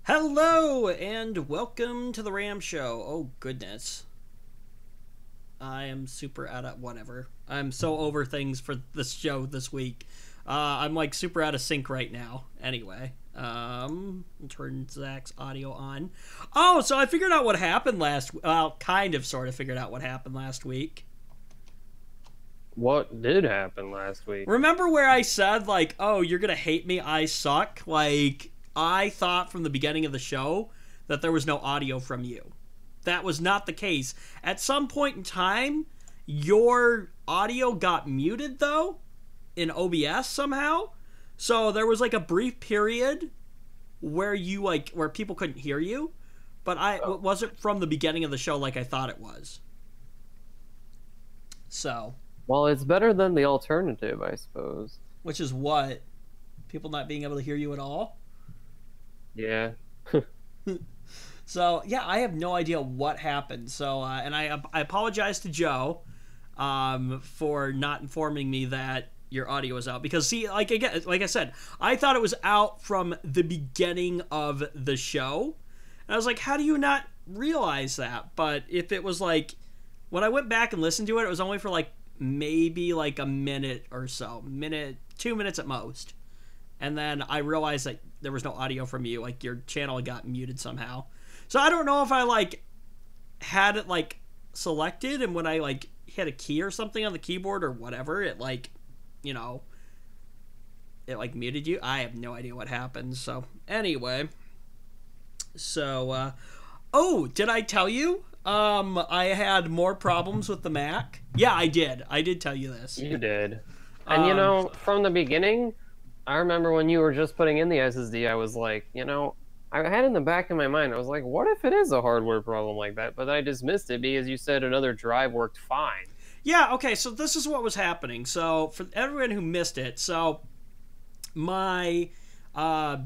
Hello and welcome to the Ram Show. Oh goodness. I am super out of whatever. I'm so over things for this show this week. I'm like super out of sync right now. Anyway, turn Zach's audio on. Oh, so I figured out what happened last. Well, kind of, sort of figured out what happened last week. What did happen last week? Remember where I said like, "Oh, you're gonna hate me. I suck." Like I thought from the beginning of the show that there was no audio from you. That was not the case. At some point in time, your audio got muted though in OBS somehow. So there was like a brief period where you like where people couldn't hear you, but it wasn't from the beginning of the show like I thought it was. So, Well, it's better than the alternative, I suppose. which is what people not being able to hear you at all. Yeah. So yeah, I have no idea what happened. So and I apologize to Joe for not informing me that your audio was out because see, like again, like I said, I thought it was out from the beginning of the show, and I was like, how do you not realize that? But if it was like when I went back and listened to it, it was only for like maybe like a minute or so, minute, 2 minutes at most, and then I realized that there was no audio from you, like your channel got muted somehow. So I don't know if I like had it like selected and when I like hit a key or something on the keyboard or whatever, it like, you know, it like muted you. I have no idea what happened. So anyway, oh, did I tell you? I had more problems with the Mac. Yeah, I did. I did tell you this. You did. And Um, from the beginning, I remember when you were just putting in the SSD, I was like, I had in the back of my mind, I was like, what if it is a hardware problem like that? But I dismissed it because you said another drive worked fine. yeah, okay, so this is what was happening. So for everyone who missed it, so my uh,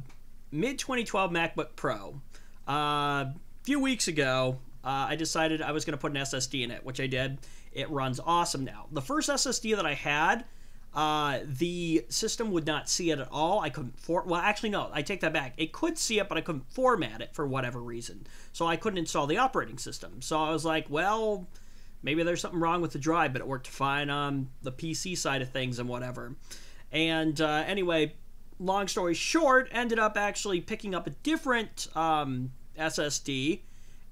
mid 2012 MacBook Pro. A few weeks ago, I decided I was going to put an SSD in it, which I did. It runs awesome now. The first SSD that I had, the system would not see it at all. I couldn't well, actually no, I take that back. It could see it, but I couldn't format it for whatever reason. So I couldn't install the operating system. So I was like, well, maybe there's something wrong with the drive, but it worked fine on the PC side of things and whatever. And anyway, long story short, ended up actually picking up a different SSD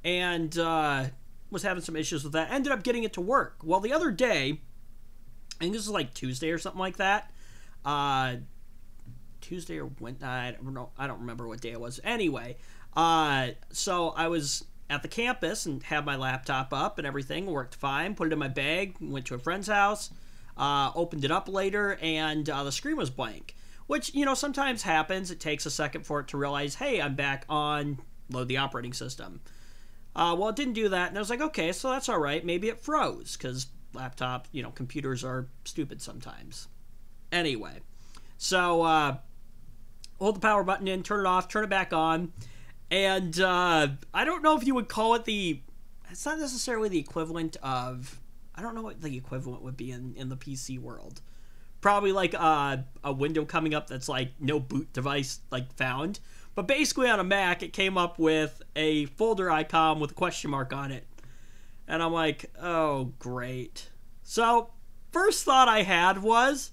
and was having some issues with that. Ended up getting it to work. Well, the other day, I think this is like Tuesday or something like that. Uh, Tuesday or Wednesday, I don't remember what day it was. Anyway, so I was at the campus and had my laptop up and everything worked fine. Put it in my bag, went to a friend's house, opened it up later, and the screen was blank. Which, you know, sometimes happens. It takes a second for it to realize, hey, I'm back on, load the operating system. Well, it didn't do that, and I was like, okay, so that's all right. Maybe it froze, because laptop, you know, computers are stupid sometimes. Anyway, so hold the power button in, turn it off, turn it back on, and I don't know if you would call it it's not necessarily the equivalent of, I don't know what the equivalent would be in the PC world. Probably like a window coming up that's like no boot device like found. But basically on a Mac, it came up with a folder icon with a question mark on it. And I'm like, oh, great. So, first thought I had was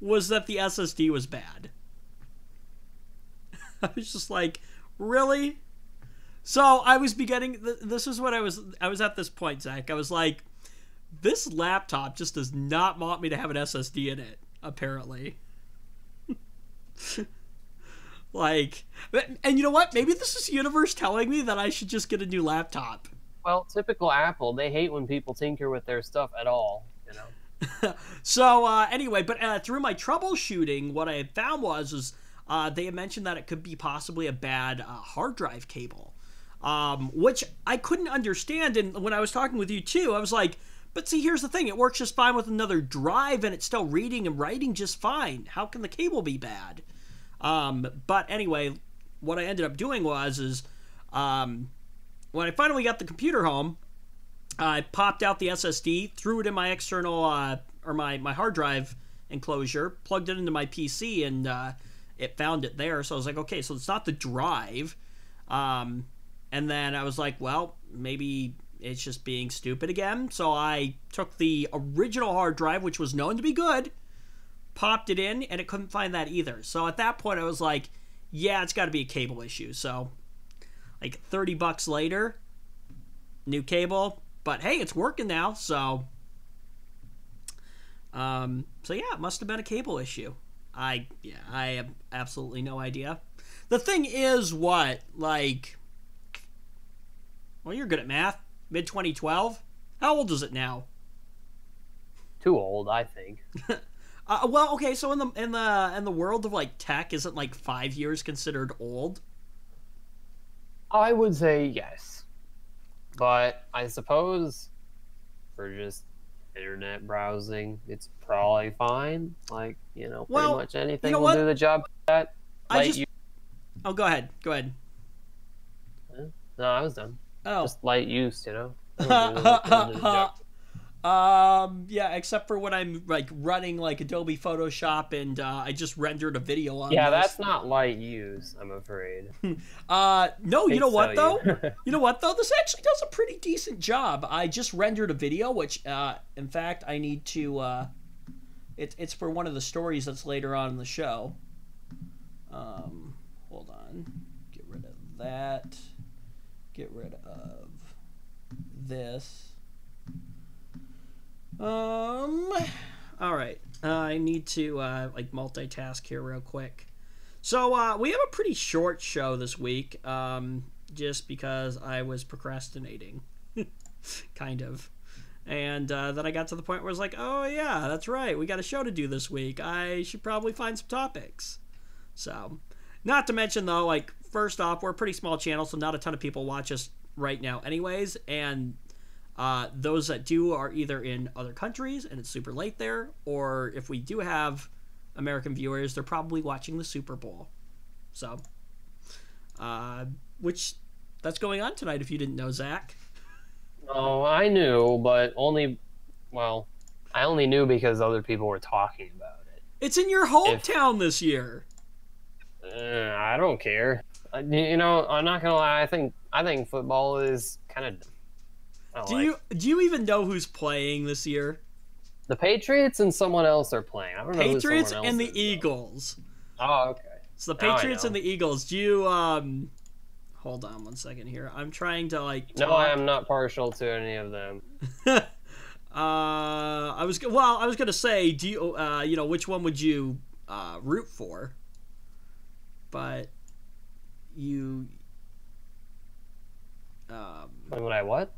that the SSD was bad. I was just like, really? So, I was beginning, this is what I was at this point, Zach. I was like, this laptop just does not want me to have an SSD in it, apparently. Like, and you know what? Maybe this is the universe telling me that I should just get a new laptop. Well, typical Apple, they hate when people tinker with their stuff at all. So anyway, but through my troubleshooting, what I had found was they had mentioned that it could be possibly a bad hard drive cable, which I couldn't understand. And when I was talking with you too, I was like, but see, here's the thing. It works just fine with another drive, and it's still reading and writing just fine. How can the cable be bad? But anyway, what I ended up doing is when I finally got the computer home, I popped out the SSD, threw it in my external or my hard drive enclosure, plugged it into my PC, and it found it there. So I was like, okay, so it's not the drive. And then I was like, well, maybe it's just being stupid again. So I took the original hard drive, which was known to be good, popped it in, and it couldn't find that either. So at that point, I was like, yeah, it's got to be a cable issue. So like $30 later, new cable. But hey, it's working now. So yeah, it must have been a cable issue. I have absolutely no idea. The thing is, what, like, well, you're good at math. Mid 2012. How old is it now? Too old, I think. Well, okay. So in the world of like tech, isn't like 5 years considered old? I would say yes, but I suppose for just internet browsing, it's probably fine. Like, pretty much anything will do the job. That Oh, go ahead. Go ahead. No, I was done. Oh. Just light use, Yeah, except for when I'm like running like Adobe Photoshop and I just rendered a video on Yeah, this. that's not light use, I'm afraid. No, you know what though? You know what though? This actually does a pretty decent job. I just rendered a video, which in fact I need to it's for one of the stories that's later on in the show. Hold on. Get rid of that. Get rid of this. All right. I need to like multitask here real quick. So we have a pretty short show this week, just because I was procrastinating, kind of. And then I got to the point where I was like, oh yeah, that's right, we got a show to do this week. I should probably find some topics. So, not to mention though, like, first off, we're a pretty small channel, so not a ton of people watch us right now anyways, and those that do are either in other countries and it's super late there, or if we do have American viewers, they're probably watching the Super Bowl. So, which, that's going on tonight if you didn't know, Zach. Oh, I knew, but I only knew because other people were talking about it. It's in your hometown this year. I don't care. I'm not gonna lie. I think football is kind of. Do you even know who's playing this year? The Patriots and someone else are playing. I don't know. Patriots who and the is, Eagles. Oh, okay. So the Patriots and the Eagles. Do you hold on one second here. I'm trying to like. No, I am not partial to any of them. I was gonna say, do you which one would you root for? But you Would I what?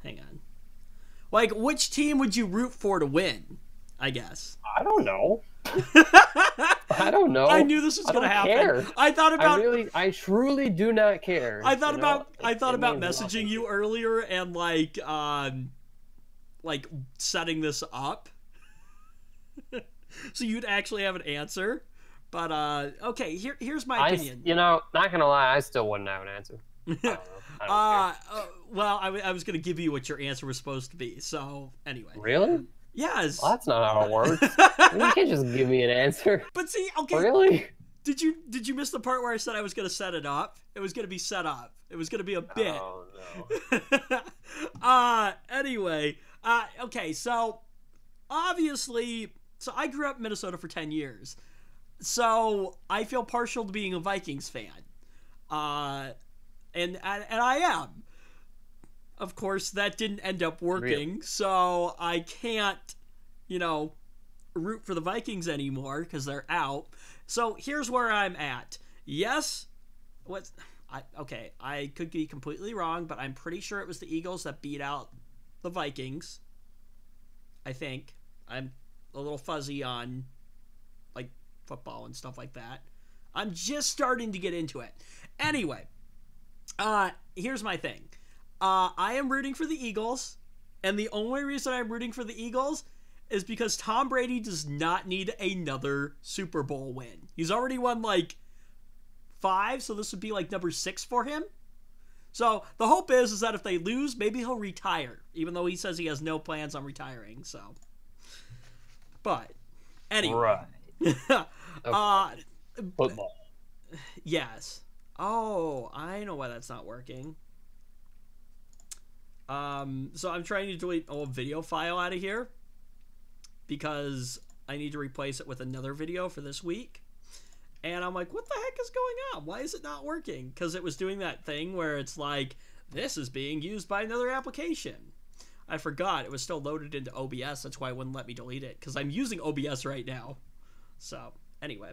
Hang on. Like, which team would you root for to win? I guess. I don't know. I don't know. I knew this was going to happen. Care. I thought about. I truly do not care. I thought about messaging you earlier and like setting this up, so you'd actually have an answer. But okay, here's my opinion. Not gonna lie, I still wouldn't have an answer. I don't care. Well, I was gonna give you what your answer was supposed to be. So anyway. Really? Yes. Well, that's not how it works. You can't just give me an answer. But see, okay. Really? Did you miss the part where I said I was gonna set it up? It was gonna be set up. It was gonna be a bit. Oh no. Anyway. Okay. So obviously, I grew up in Minnesota for 10 years. So I feel partial to being a Vikings fan, and I am. Of course, that didn't end up working, Really? so I can't, root for the Vikings anymore because they're out. So here's where I'm at. Yes, I could be completely wrong, but I'm pretty sure it was the Eagles that beat out the Vikings. I think. I'm a little fuzzy on football and stuff like that. I'm just starting to get into it. Anyway, here's my thing. I am rooting for the Eagles, and the only reason I'm rooting for the Eagles is because Tom Brady does not need another Super Bowl win. He's already won 5, so this would be number 6 for him. So the hope is that if they lose, maybe he'll retire, even though he says he has no plans on retiring. So, but anyway. Right. Okay. Football. Yes. Oh, I know why that's not working. So I'm trying to delete an old video file out of here because I need to replace it with another video for this week. And I'm like, what the heck is going on? Why is it not working? Because it was doing that thing where it's like, this is being used by another application. I forgot it was still loaded into OBS. That's why it wouldn't let me delete it, because I'm using OBS right now. So, anyway.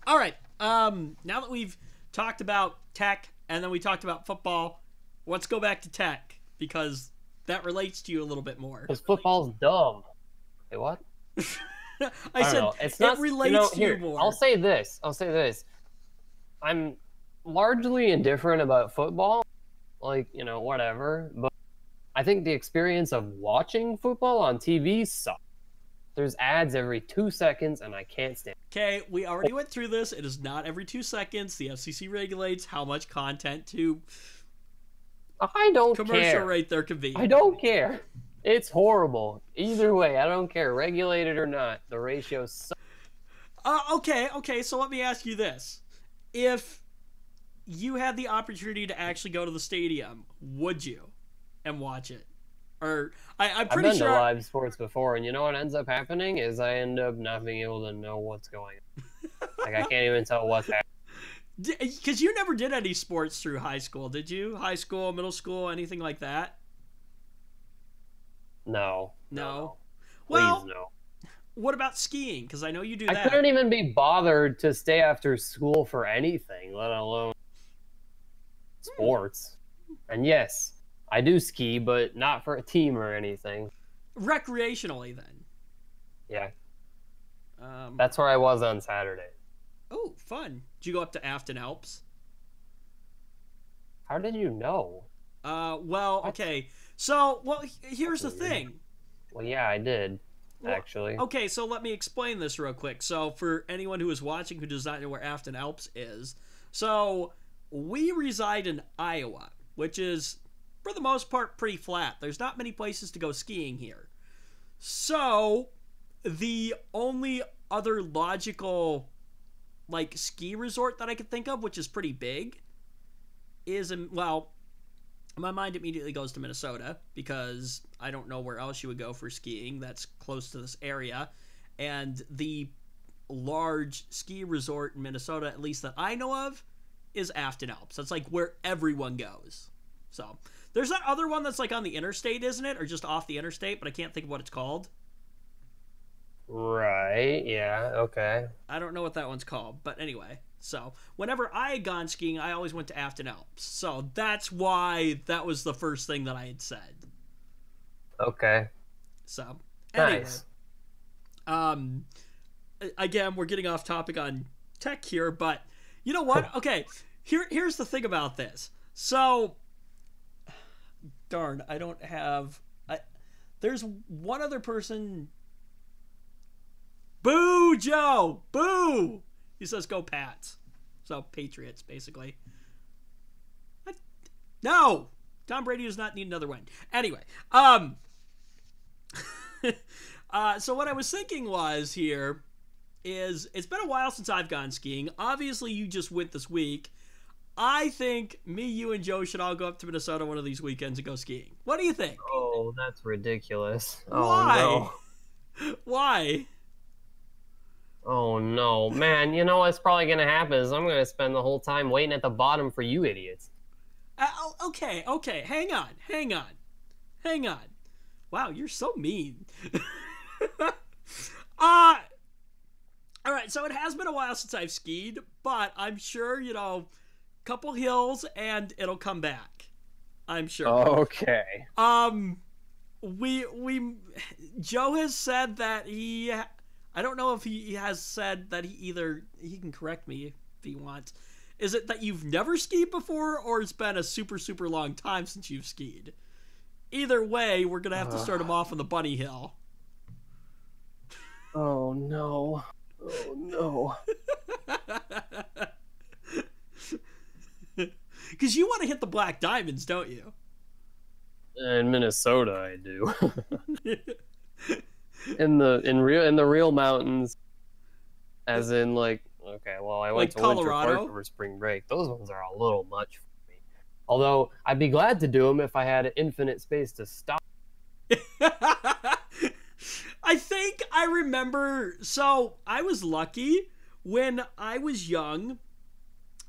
All right. Now that we've talked about tech and then we talked about football, let's go back to tech, because that relates to you a little bit more. Because football's dumb. Wait, what? I said know. It's not, it relates to here, you more. I'll say this. I'm largely indifferent about football. Like, whatever. But I think the experience of watching football on TV sucks. There's ads every 2 seconds, and I can't stand it. Okay, we already went through this. It is not every 2 seconds. The FCC regulates how much content to I don't commercial care. rate there can be. I don't care. It's horrible. Either way, I don't care. Regulated or not, the ratio sucks. Okay, so let me ask you this. If you had the opportunity to actually go to the stadium, would you? And watch it? Or, I'm pretty I've been sure... to live sports before, and you know what ends up happening? Is I end up not being able to know what's going on. Like, I can't even tell what's happening. Because you never did any sports through high school, did you? High school, middle school, anything like that? No. No? Please, Well, no. what about skiing? Because I know you do I that. couldn't even be bothered to stay after school for anything, let alone sports. And yes, I do ski, but not for a team or anything. Recreationally, then. Yeah. That's where I was on Saturday. Oh, fun. Did you go up to Afton Alps? How did you know? Well, okay. So, here's the thing. Well, yeah, I did, actually. Okay, so let me explain this real quick. So, for anyone who is watching who does not know where Afton Alps is, so we reside in Iowa, which is, for the most part, pretty flat. There's not many places to go skiing here. So, the only other logical, ski resort that I could think of, which is pretty big, is, my mind immediately goes to Minnesota, because I don't know where else you would go for skiing that's close to this area. And the large ski resort in Minnesota, at least that I know of, is Afton Alps. That's where everyone goes. So, there's that other one that's on the interstate, isn't it? Or just off the interstate, but I can't think of what it's called. Right, yeah, okay. I don't know what that one's called, but anyway. So, whenever I had gone skiing, I always went to Afton Alps. So, that's why that was the first thing that I had said. Okay. So, anyway. Nice. Again, we're getting off topic on tech here, but you know what? Okay, here's the thing about this. So, darn, I don't have... there's one other person... Boo, Joe! Boo! He says, go Pats. So, Patriots, basically. What? No! Tom Brady does not need another win. Anyway, so what I was thinking was here is, it's been a while since I've gone skiing. Obviously, you just went this week. I think me, you, and Joe should all go up to Minnesota one of these weekends and go skiing. What do you think? Oh, that's ridiculous. Why? Oh, no. Why? Oh, no. Man, you know what's probably going to happen is I'm going to spend the whole time waiting at the bottom for you idiots. Okay. Hang on. Wow, you're so mean. All right, so it has been a while since I've skied, but I'm sure, couple hills and it'll come back. I'm sure. Okay. Joe has said that I don't know if he has said that he can correct me if he wants. Is it that you've never skied before, or it's been a super, super long time since you've skied? Either way, we're going to have to start him off on the bunny hill. Oh, no. Because you want to hit the Black Diamonds, don't you? In Minnesota, I do. in the real mountains, as in Okay, well, I Like went to Winter Colorado? Park over spring break. Those ones are a little much for me. Although I'd be glad to do them if I had infinite space to stop. I think I remember. So I was lucky when I was young.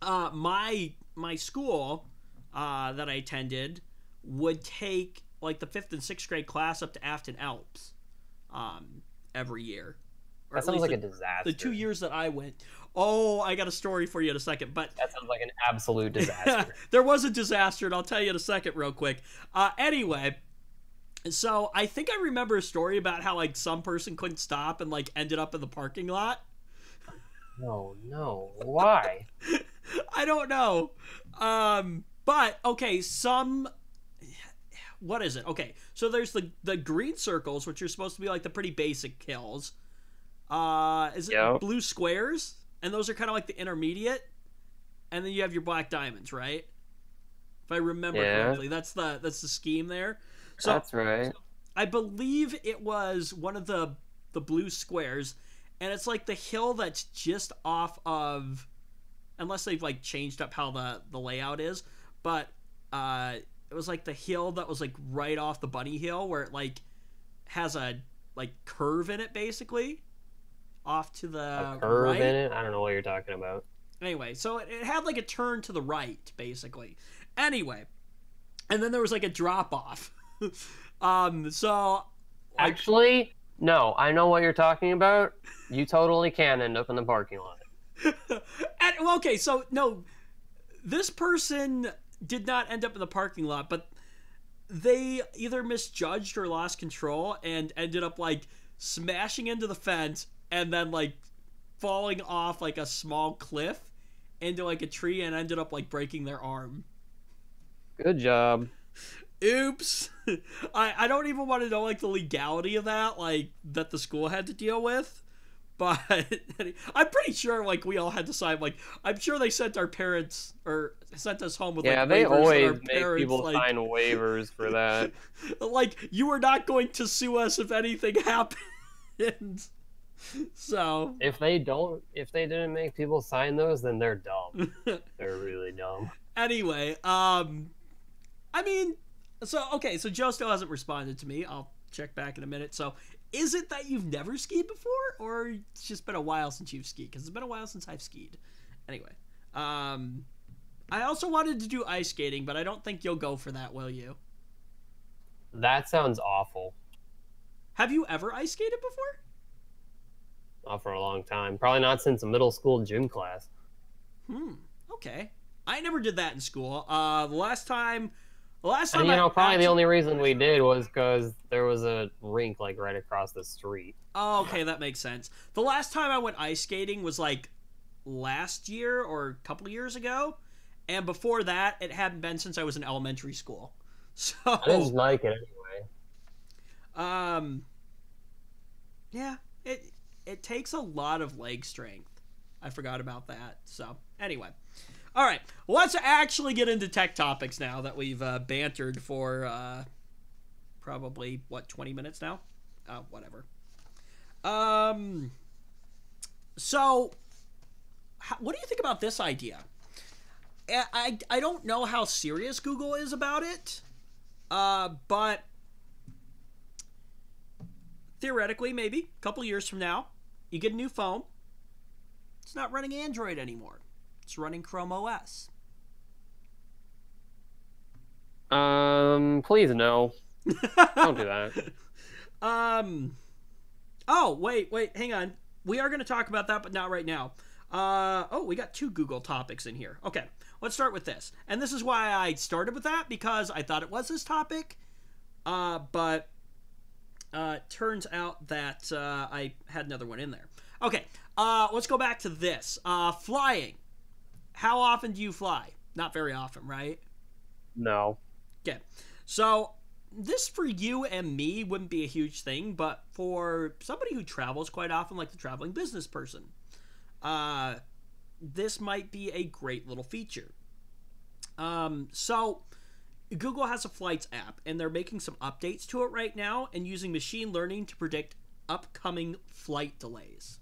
My school that I attended would take like the 5th and 6th grade class up to Afton Alps every year. Or That at sounds least like a disaster. the 2 years that I went. Oh, I got a story for you in a second. But That sounds like an absolute disaster. there was a disaster, and I'll tell you in a second, real quick. Anyway, so I think I remember a story about how like some person couldn't stop and like ended up in the parking lot. No, no. Why? I don't know. But okay, what is it? Okay, so there's the green circles, which are supposed to be like the pretty basic hills. Is it Yep. blue squares? And those are kind of like the intermediate. And then you have your black diamonds, right? If I remember correctly, that's the scheme there. So That's right. I believe it was one of the blue squares, and it's like the hill that's just off of, unless they've like changed up how the layout is, but it was like the hill that was like right off the bunny hill where it like has a like curve in it basically off to the A curve right. in it? I don't know what you're talking about. Anyway, so it had like a turn to the right basically. Anyway, and then there was like a drop off. So Actually, no. I know what you're talking about. You totally can end up in the parking lot. well, okay, so no, this person did not end up in the parking lot, but they either misjudged or lost control and ended up like smashing into the fence and then like falling off like a small cliff into like a tree and ended up like breaking their arm. Good job. Oops. I don't even want to know like the legality of that, like that the school had to deal with. But I'm pretty sure like we all had to sign, like I'm sure they sent our parents or sent us home with Yeah, like they waivers that always our make parents, people like, sign waivers for that. like you are not going to sue us if anything happens. So If they didn't make people sign those, then they're dumb. They're really dumb. anyway, I mean, so okay, so Joe still hasn't responded to me. I'll check back in a minute. So is it that you've never skied before, or it's just been a while since you've skied? Because it's been a while since I've skied. Anyway, I also wanted to do ice skating, but I don't think you'll go for that, will you? That sounds awful. Have you ever ice skated before? Not for a long time. Probably not since a middle school gym class. Okay. I never did that in school. The last time And probably the only reason we did was because there was a rink like right across the street. Oh, okay, that makes sense. The last time I went ice skating was like last year or a couple of years ago, and before that, it hadn't been since I was in elementary school. So I didn't like it anyway. Yeah, it takes a lot of leg strength. I forgot about that. So anyway, all right, let's actually get into tech topics now that we've bantered for probably 20 minutes now. Whatever. So, what do you think about this idea? I don't know how serious Google is about it, but theoretically, maybe a couple years from now, you get a new phone. It's not running Android anymore. It's running Chrome OS. Please no. Don't do that. Oh, wait, hang on. We are going to talk about that, but not right now. We got 2 Google topics in here. Okay, let's start with this. And this is why I started with that, because I thought it was this topic. But turns out that I had another one in there. Okay, let's go back to this. Flying. How often do you fly? Not very often, right? No. Okay, so this for you and me wouldn't be a huge thing, but for somebody who travels quite often, like the traveling business person, this might be a great little feature. So Google has a flights app, and they're making some updates to it right now and using machine learning to predict upcoming flight delays.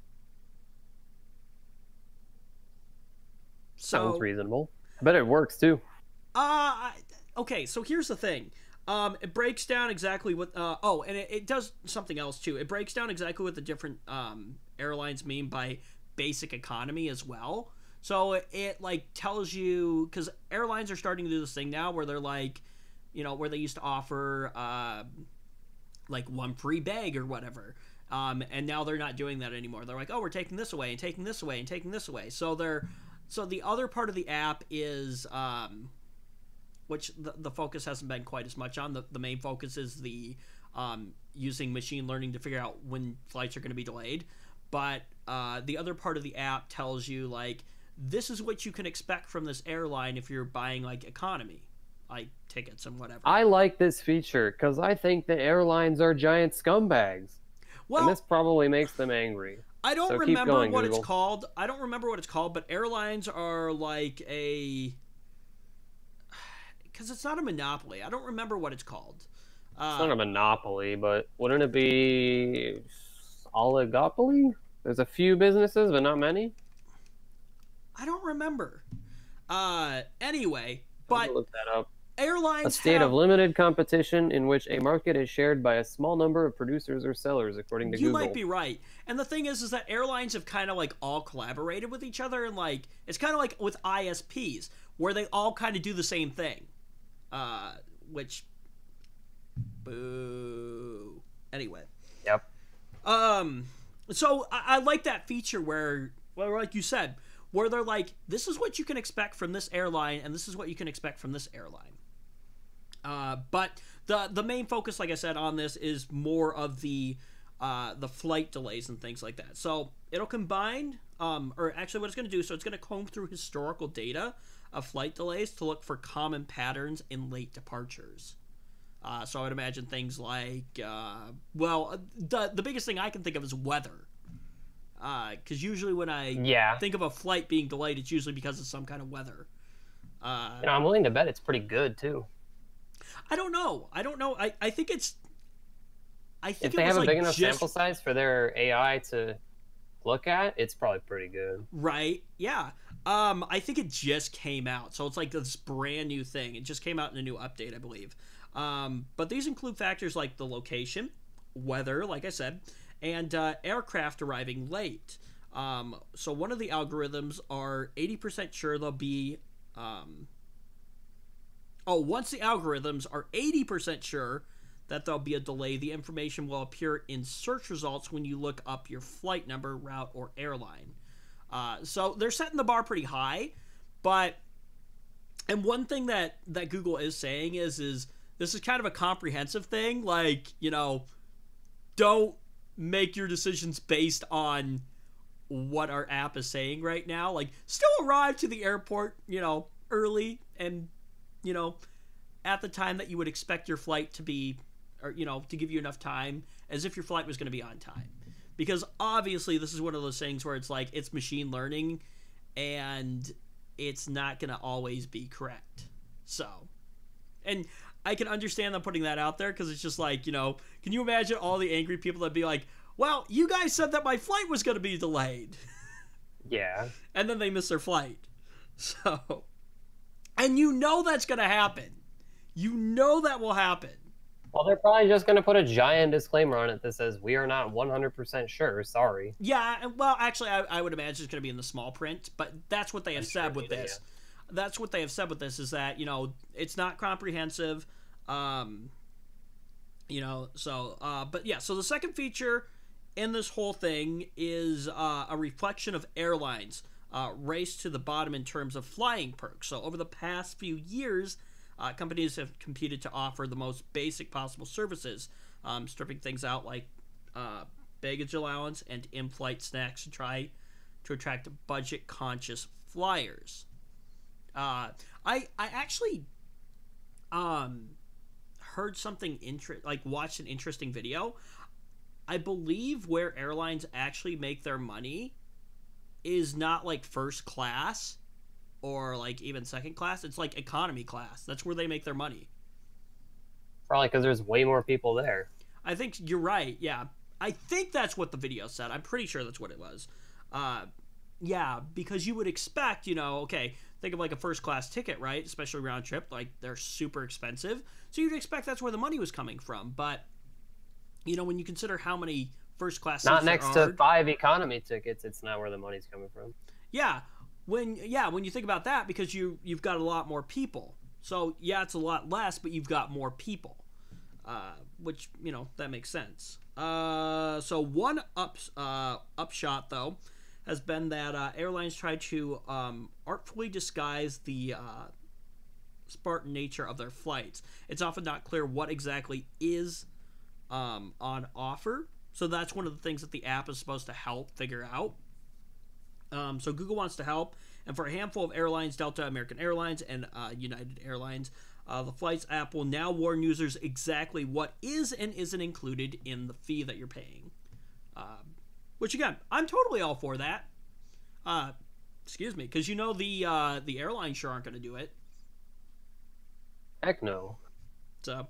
Sounds So, reasonable. I bet it works too. okay, so here's the thing. It breaks down exactly what. And it does something else too. It breaks down exactly what the different airlines mean by basic economy as well. So it like tells you, because airlines are starting to do this thing now where they're like, where they used to offer like one free bag or whatever. And now they're not doing that anymore. They're like, oh, we're taking this away and taking this away and taking this away. So the other part of the app is which the focus hasn't been quite as much on. The main focus is the using machine learning to figure out when flights are going to be delayed. But the other part of the app tells you, like, this is what you can expect from this airline if you're buying, like, economy, like, tickets and whatever. I like this feature because I think the airlines are giant scumbags. Well, and this probably makes them angry. I don't So keep remember going, what Google. it's called. I don't remember what it's called, but airlines are like a... Because it's not a monopoly. I don't remember what it's called. It's not a monopoly, but wouldn't it be oligopoly? There's a few businesses, but not many. I don't remember. Anyway, I'll but look that up. airlines A state have... of limited competition in which a market is shared by a small number of producers or sellers, according to You Google. might be right. And the thing is that airlines have kind of like all collaborated with each other, and like it's kind of like with ISPs where they all kind of do the same thing. Which, boo. Anyway. Yep. So I like that feature where, well, like you said, where they're like, this is what you can expect from this airline, and this is what you can expect from this airline. But the main focus, like I said, on this is more of the flight delays and things like that. So it'll combine, or actually what it's going to do, so it's going to comb through historical data of flight delays to look for common patterns in late departures. So I would imagine things like, the biggest thing I can think of is weather. Because usually when I think of a flight being delayed, it's usually because of some kind of weather. I'm willing to bet it's pretty good, too. I don't know. I think it's... If they have a big enough sample size for their AI to look at, it's probably pretty good. Right, yeah. I think it just came out, so it's like this brand new thing. It just came out in a new update, I believe. But these include factors like the location, weather, like I said, and aircraft arriving late. So one of the algorithms are 80% sure they'll be... once the algorithms are 80% sure that there'll be a delay, the information will appear in search results when you look up your flight number, route, or airline. So they're setting the bar pretty high, but... And one thing that Google is saying is this is kind of a comprehensive thing. Like, don't make your decisions based on what our app is saying right now. Like, still arrive to the airport, early and, at the time that you would expect your flight to be, or, to give you enough time as if your flight was going to be on time. Because obviously this is one of those things where it's like, it's machine learning and it's not going to always be correct. So, and I can understand them putting that out there because it's just like, can you imagine all the angry people that'd be like, well, you guys said that my flight was going to be delayed. Yeah. And then they miss their flight. So, and that's going to happen. That will happen. Well, they're probably just going to put a giant disclaimer on it that says, we are not 100% sure, sorry. Yeah, well, actually, I would imagine it's going to be in the small print, but that's what they have said with this. Yeah. That's what they have said with this, is that, it's not comprehensive, so, but yeah, so the second feature in this whole thing is a reflection of airlines' race to the bottom in terms of flying perks. So over the past few years, companies have competed to offer the most basic possible services, stripping things out like baggage allowance and in-flight snacks to try to attract budget-conscious flyers. I actually heard something watched an interesting video. I believe where airlines actually make their money is not like first class or like even second class. It's like economy class. That's where they make their money. Probably because there's way more people there. I think you're right. Yeah, I think that's what the video said. I'm pretty sure that's what it was. Yeah, because you would expect, you know, okay, think of like a first class ticket, right? Especially round trip, like they're super expensive. So you'd expect that's where the money was coming from. But, you know, when you consider how many first class Not seats there next to are, 5 economy tickets. It's not where the money's coming from. yeah, when you think about that, because you've got a lot more people. So yeah, it's a lot less, but you've got more people, which, you know, that makes sense. So one upshot though has been that airlines try to artfully disguise the Spartan nature of their flights. It's often not clear what exactly is on offer. So that's one of the things that the app is supposed to help figure out. So Google wants to help, and for a handful of airlines, Delta, American Airlines, and United Airlines, the Flights app will now warn users exactly what is and isn't included in the fee that you're paying. Which again, I'm totally all for that. Excuse me, because you know the airlines sure aren't going to do it. Heck no. So,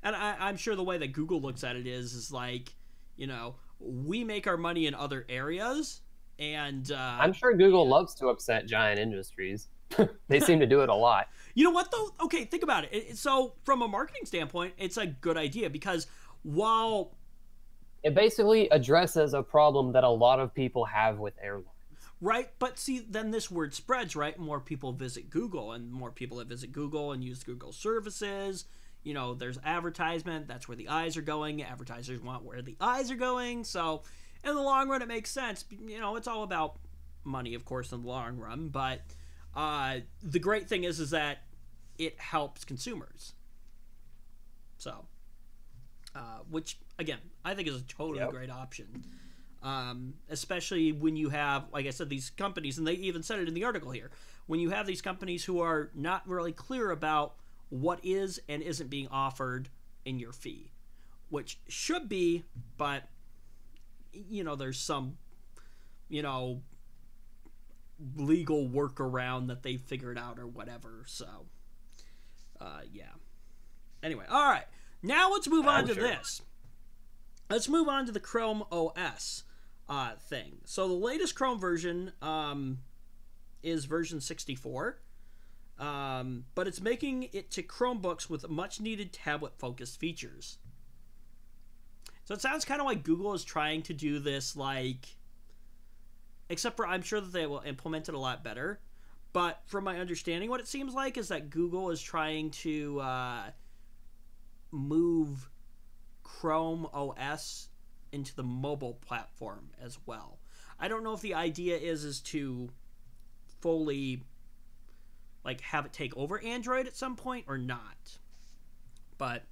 and I'm sure the way that Google looks at it is like, you know, we make our money in other areas. And I'm sure Google loves to upset giant industries. They seem to do it a lot. You know what, though? Okay, think about it. So, from a marketing standpoint, it's a good idea because while it basically addresses a problem that a lot of people have with airlines. Right, but see, then this word spreads, right? More people visit Google, and more people that visit Google and use Google services. You know, there's advertisement. That's where the eyes are going. Advertisers want where the eyes are going. So, in the long run, it makes sense. You know, it's all about money, of course, in the long run. But the great thing is that it helps consumers. So, which, again, I think is a totally great option. Especially when you have, like I said, these companies, and they even said it in the article here, when you have these companies who are not really clear about what is and isn't being offered in your fee, which should be, but, you know, there's some, you know, legal workaround that they figured out or whatever. So, yeah. Anyway, all right. Now let's move on to this. Let's move on to the Chrome OS thing. So the latest Chrome version is version 64, but it's making it to Chromebooks with much-needed tablet-focused features. So it sounds kind of like Google is trying to do this, like, except for I'm sure that they will implement it a lot better. But from my understanding, what it seems like is that Google is trying to move Chrome OS into the mobile platform as well. I don't know if the idea is to fully like have it take over Android at some point or not. But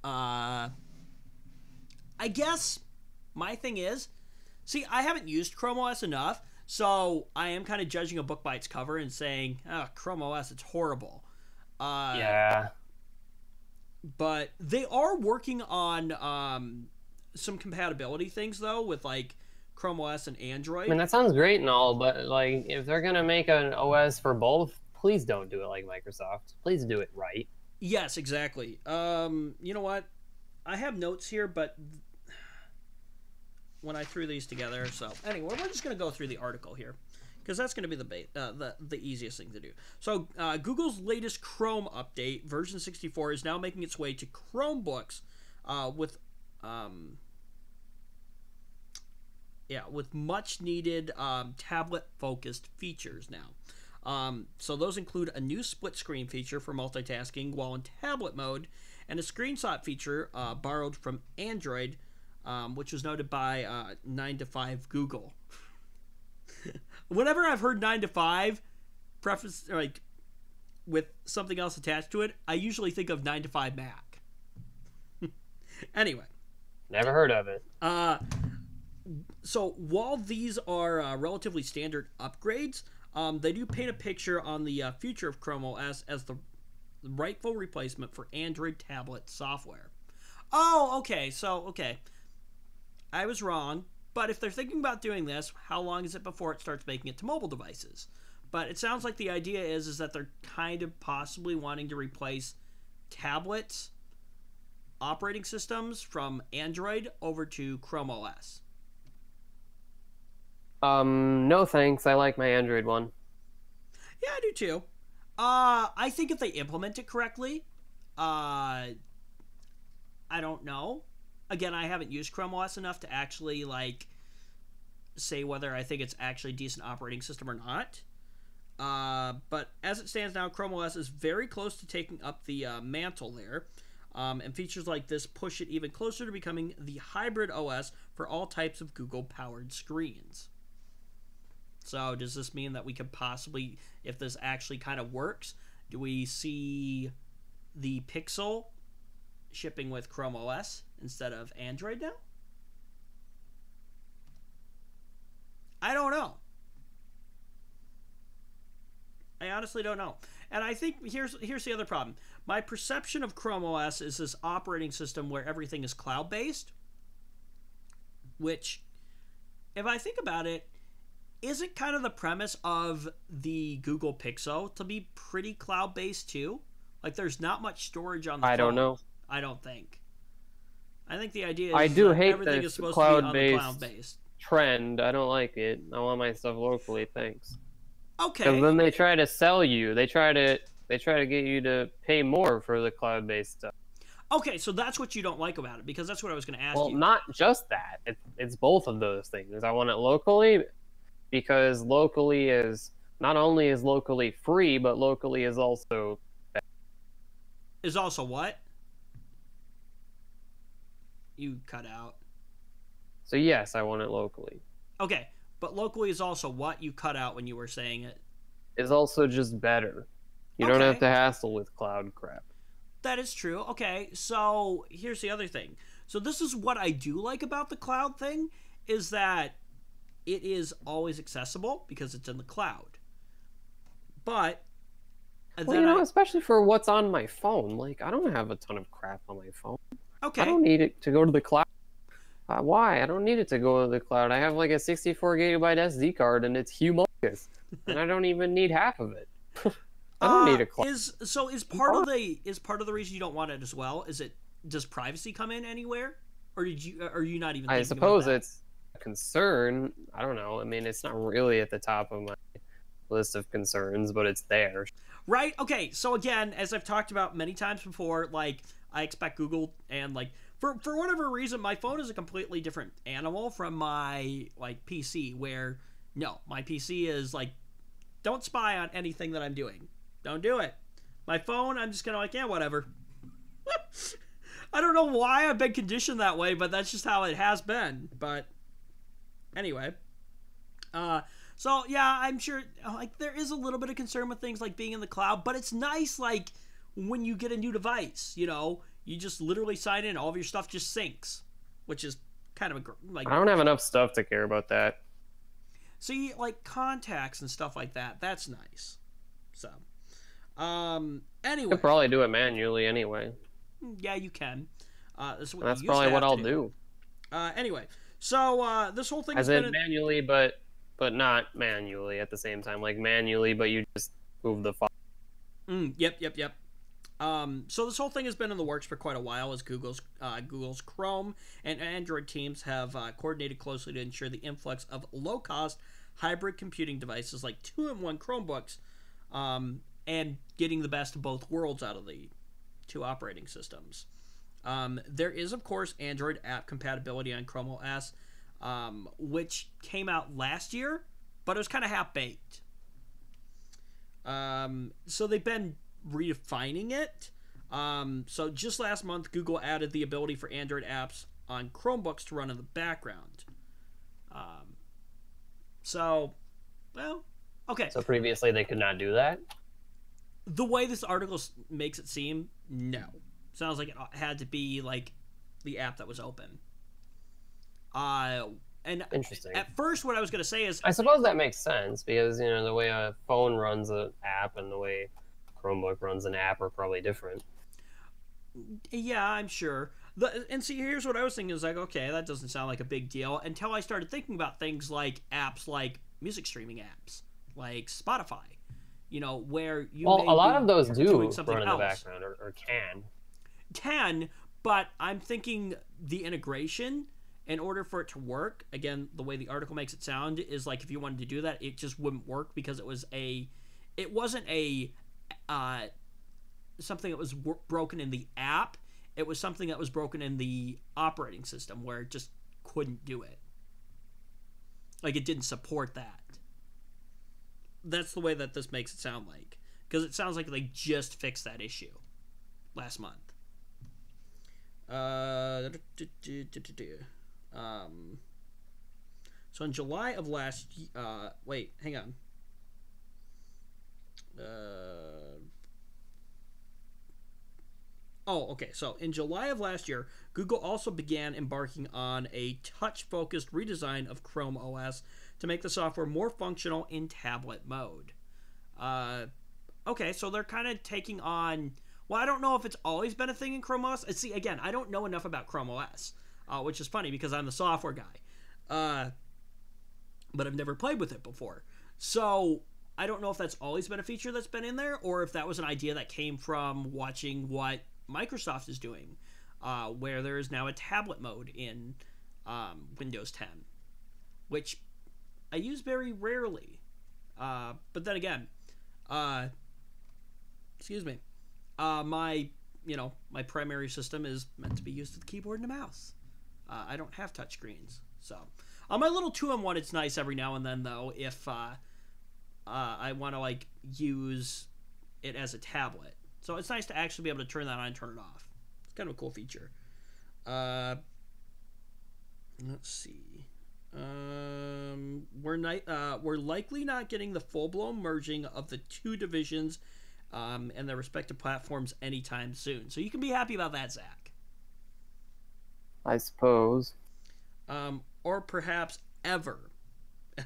I guess my thing is, see, I haven't used Chrome OS enough, so I am kind of judging a book by its cover and saying, oh, Chrome OS, it's horrible. Yeah. But they are working on some compatibility things, though, with, like, Chrome OS and Android. I mean, that sounds great and all, but, like, if they're going to make an OS for both, please don't do it like Microsoft. Please do it right. Yes, exactly. You know what? I have notes here, but when I threw these together, so anyway, we're just going to go through the article here, because that's going to be the easiest thing to do. So Google's latest Chrome update, version 64, is now making its way to Chromebooks with much needed tablet focused features now. So those include a new split screen feature for multitasking while in tablet mode, and a screenshot feature borrowed from Android, which was noted by 9to5 Google. Whenever I've heard 9to5 preface like with something else attached to it, I usually think of 9to5 Mac. Anyway, never heard of it. So while these are relatively standard upgrades, they do paint a picture on the future of Chrome OS as the rightful replacement for Android tablet software. Oh, okay. So, okay. I was wrong. But if they're thinking about doing this, how long is it before it starts making it to mobile devices? But it sounds like the idea is that they're kind of possibly wanting to replace tablets operating systems from Android over to Chrome OS. No thanks. I like my Android one. Yeah, I do too. I think if they implement it correctly, I don't know. Again, I haven't used Chrome OS enough to actually like say whether I think it's actually a decent operating system or not. But as it stands now, Chrome OS is very close to taking up the mantle there. And features like this push it even closer to becoming the hybrid OS for all types of Google-powered screens. So does this mean that we could possibly, if this actually kind of works, do we see the Pixel shipping with Chrome OS instead of Android now? I don't know. I honestly don't know. And I think here's the other problem. My perception of Chrome OS is this operating system where everything is cloud-based, which, if I think about it, isn't kind of the premise of the Google Pixel to be pretty cloud-based too? Like, there's not much storage on the phone. I don't know. I don't think. I think the idea is I do hate everything this is supposed to be on the cloud-based cloud-based. trend. I don't like it. I want my stuff locally. Thanks. Okay. Because then they try to sell you. They try to get you to pay more for the cloud-based stuff. Okay, so that's what you don't like about it, because that's what I was going to ask Well, you. not just that. It's both of those things. I want it locally because locally is not only is locally free, but locally is also Is also what? You cut out. so yes, I want it locally. Okay, but locally is also what? You cut out when you were saying it. Is also just better. You don't Okay. have to hassle with cloud crap. That is true. Okay, so here's the other thing. So this is what I do like about the cloud thing, is that it is always accessible because it's in the cloud. But Well, you know, especially for what's on my phone. Like, I don't have a ton of crap on my phone. okay. I don't need it to go to the cloud. Why? I don't need it to go to the cloud. I have like a 64 gigabyte SD card and it's humongous, and I don't even need half of it. I don't need a cloud. Is part of the reason you don't want it as well? Is it, does privacy come in anywhere, or are you not even? I Thinking suppose about that? it's a concern. I don't know. I mean, it's not really at the top of my list of concerns, but it's there. Right? Okay, so again, as I've talked about many times before, like, I expect Google, and like for whatever reason, my phone is a completely different animal from my like PC, where no, my PC is like, don't spy on anything that I'm doing. Don't do it. My phone, I'm just gonna like, yeah, whatever. I don't know why I've been conditioned that way, but that's just how it has been. But anyway. So yeah, I'm sure like there is a little bit of concern with things like being in the cloud, but it's nice like when you get a new device, you know, you just literally sign in, all of your stuff just syncs, which is kind of like, I don't have enough stuff to care about that. see, like contacts and stuff like that. That's nice. So, I anyway, could probably do it manually anyway. yeah, you can. This is what That's you used to probably what have I'll to do. Anyway, so this whole thing has As in been manually, but not manually at the same time. Like manually, but you just move the file. Yep. So this whole thing has been in the works for quite a while, as Google's Chrome and Android teams have coordinated closely to ensure the influx of low-cost hybrid computing devices like 2-in-1 Chromebooks, and getting the best of both worlds out of the two operating systems. There is, of course, Android app compatibility on Chrome OS, which came out last year, but it was kind of half-baked. So they've been redefining it. So just last month, Google added the ability for Android apps on Chromebooks to run in the background. So, well, okay. So previously they could not do that? The way this article makes it seem, no. Sounds like it had to be like the app that was open. And Interesting. at first, what I was going to say is, I suppose that makes sense because, you know, the way a phone runs an app and the way Chromebook runs an app are probably different. yeah, I'm sure. And see, here's what I was thinking is like, okay, that doesn't sound like a big deal until I started thinking about things like apps like music streaming apps, like Spotify, you know, where you Well, may a lot be of those do doing something run in the else. background or can. Can, but I'm thinking the integration in order for it to work, again, the way the article makes it sound is like if you wanted to do that, it just wouldn't work because it wasn't a something that was broken in the app. It was something that was broken in the operating system where it just couldn't do it. Like, it didn't support that. That's the way that this makes it sound like. Because it sounds like they just fixed that issue last month. So in July of last... wait, hang on. Okay. So in July of last year, Google also began embarking on a touch-focused redesign of Chrome OS to make the software more functional in tablet mode. Okay, so they're kind of taking on... Well, I don't know if it's always been a thing in Chrome OS. See, again, I don't know enough about Chrome OS, which is funny because I'm the software guy. But I've never played with it before. So I don't know if that's always been a feature that's been in there, or if that was an idea that came from watching what Microsoft is doing, where there is now a tablet mode in Windows 10, which I use very rarely. But then again, excuse me, my primary system is meant to be used with a keyboard and a mouse. I don't have touchscreens, so my little 2-in-1, it's nice every now and then though if I want to like use it as a tablet. So it's nice to actually be able to turn that on and turn it off. It's kind of a cool feature. Let's see. We're likely not getting the full-blown merging of the two divisions and their respective platforms anytime soon. So you can be happy about that, Zach. I suppose. Or perhaps ever,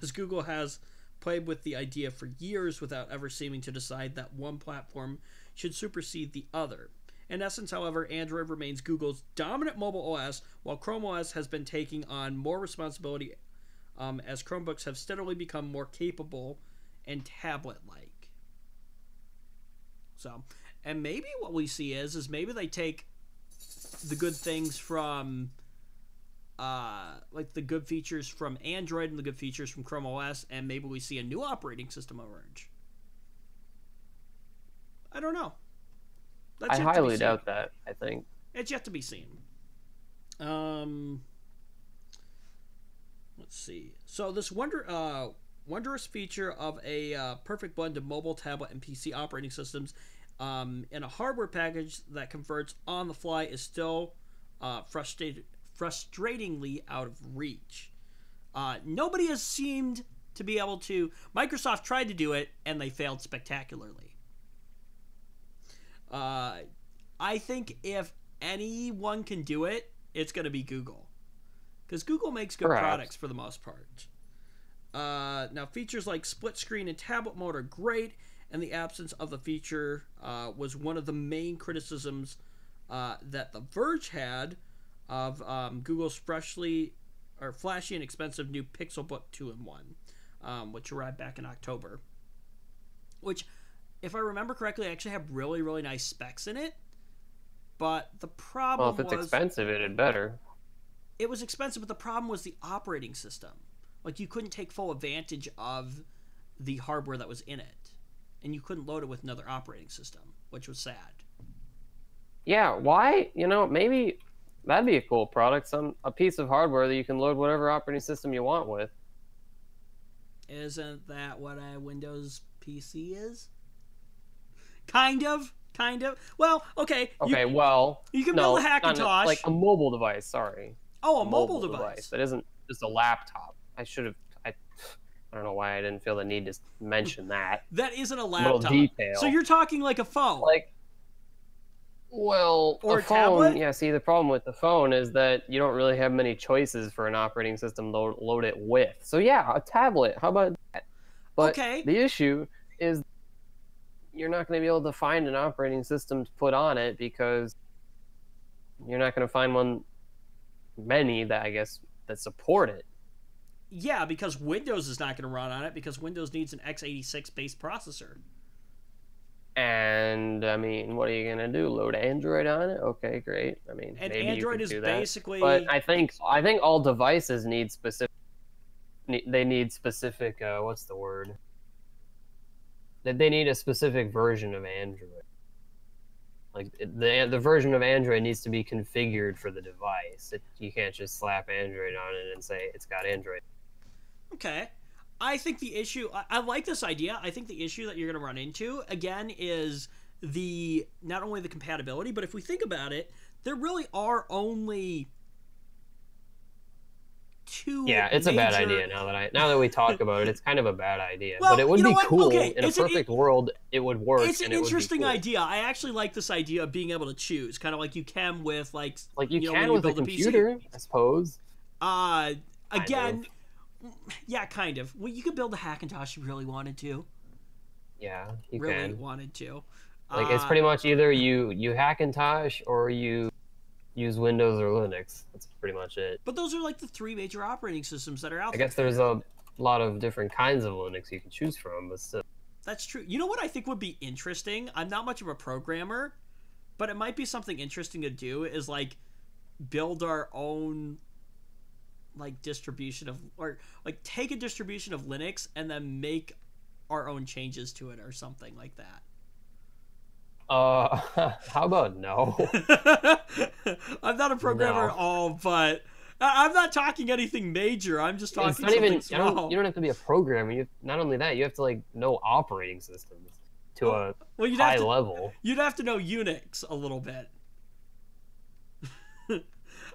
as Google has played with the idea for years without ever seeming to decide that one platform should supersede the other. In essence, however, Android remains Google's dominant mobile OS, while Chrome OS has been taking on more responsibility as Chromebooks have steadily become more capable and tablet-like. So, and maybe what we see is maybe they take the good things from like the good features from Android and the good features from Chrome OS, and maybe we see a new operating system emerge. I don't know. I highly doubt that, I think. It's yet to be seen. Let's see. So this wondrous feature of a perfect blend of mobile, tablet, and PC operating systems in a hardware package that converts on the fly is still frustratingly out of reach. Nobody has seemed to be able to... Microsoft tried to do it, and they failed spectacularly. I think if anyone can do it, it's going to be Google. Because Google makes good products for the most part. Now, features like split screen and tablet mode are great, and the absence of the feature was one of the main criticisms that The Verge had of Google's flashy and expensive new Pixelbook 2-in-1, which arrived back in October. Which, if I remember correctly, actually have really, really nice specs in it. But the problem was... Well, if it's expensive, it'd better. It was expensive, but the problem was the operating system. Like, you couldn't take full advantage of the hardware that was in it. And you couldn't load it with another operating system, which was sad. Yeah, why? Maybe that'd be a cool product. A piece of hardware that you can load whatever operating system you want with. Isn't that what a Windows PC is? Kind of. Well, okay. You can build a Hackintosh. Like a mobile device, sorry. Oh, a mobile device. That isn't just a laptop. I don't know why I didn't feel the need to mention that. That isn't a laptop. Little detail. So you're talking like a phone. Or a phone. Tablet? Yeah, see, the problem with the phone is that you don't really have many choices for an operating system to load it with. So yeah, a tablet. How about that? But the issue is you're not going to be able to find an operating system to put on it because you're not going to find many that support it. Yeah, because Windows is not going to run on it because Windows needs an x86 based processor. And And I mean, what are you gonna do? Load Android on it? Okay, great. I mean, And maybe Android you is can do that. basically. But I think all devices need specific. They need specific. What's the word? That they need a specific version of Android. Like the version of Android needs to be configured for the device. You can't just slap Android on it and say it's got Android. Okay. I think the issue, I like this idea. I think the issue that you're going to run into, again, is not only the compatibility, but if we think about it, there really are only two. Yeah, it's a bad idea now that we talk about it. It's kind of a bad idea, well, but it would be cool. Okay, in a perfect world. It would work. It's an interesting cool. idea. I actually like this idea of being able to choose, kind of like you can with like you can with a computer, I suppose. Again. Yeah, kind of. Well, you could build a Hackintosh if you really wanted to. Yeah, you really can. wanted to. Like it's pretty much either you Hackintosh or you use Windows or Linux. That's pretty much it. But those are like the three major operating systems that are out there. I guess there's a lot of different kinds of Linux you can choose from, but still. That's true. You know what I think would be interesting? I'm not much of a programmer, but it might be something interesting to do is like build our own like distribution of, or like take a distribution of Linux and then make our own changes to it or something like that. How about no? I'm not a programmer at all, but I'm not talking anything major. I'm just talking something small. You don't have to be a programmer. Not only that, you have to like know operating systems to a high level. You'd have to know Unix a little bit.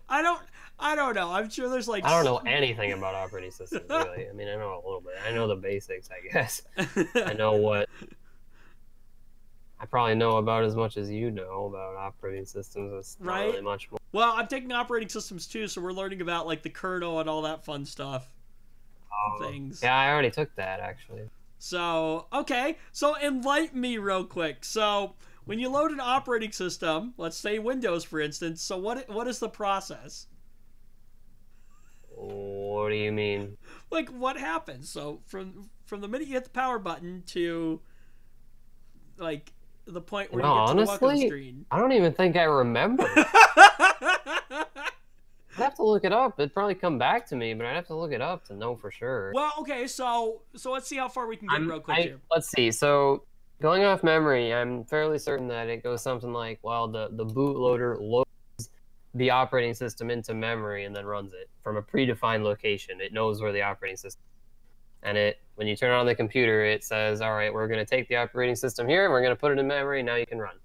I don't know. I'm sure there's like... I don't know anything about operating systems, really. I mean, I know a little bit. I know the basics, I guess. I know what... I probably know about as much as you know about operating systems. It's not really much more. Well, I'm taking operating systems too, so we're learning about like the kernel and all that fun stuff. Things. Yeah, I already took that, actually. So, okay. So enlighten me real quick. So, when you load an operating system, let's say Windows, for instance, so what is the process? What do you mean? Like, what happens? So, from the minute you hit the power button to, like, the point where you get to the welcome screen. I don't even think I remember. I'd have to look it up. It'd probably come back to me, but I'd have to look it up to know for sure. Well, okay, so let's see how far we can get real quick here. Let's see. So, going off memory, I'm fairly certain that it goes something like, well, the bootloader loads the operating system into memory and then runs it from a predefined location. It knows where the operating system is. And when you turn on the computer, it says, all right, we're going to take the operating system here and we're going to put it in memory. Now you can run.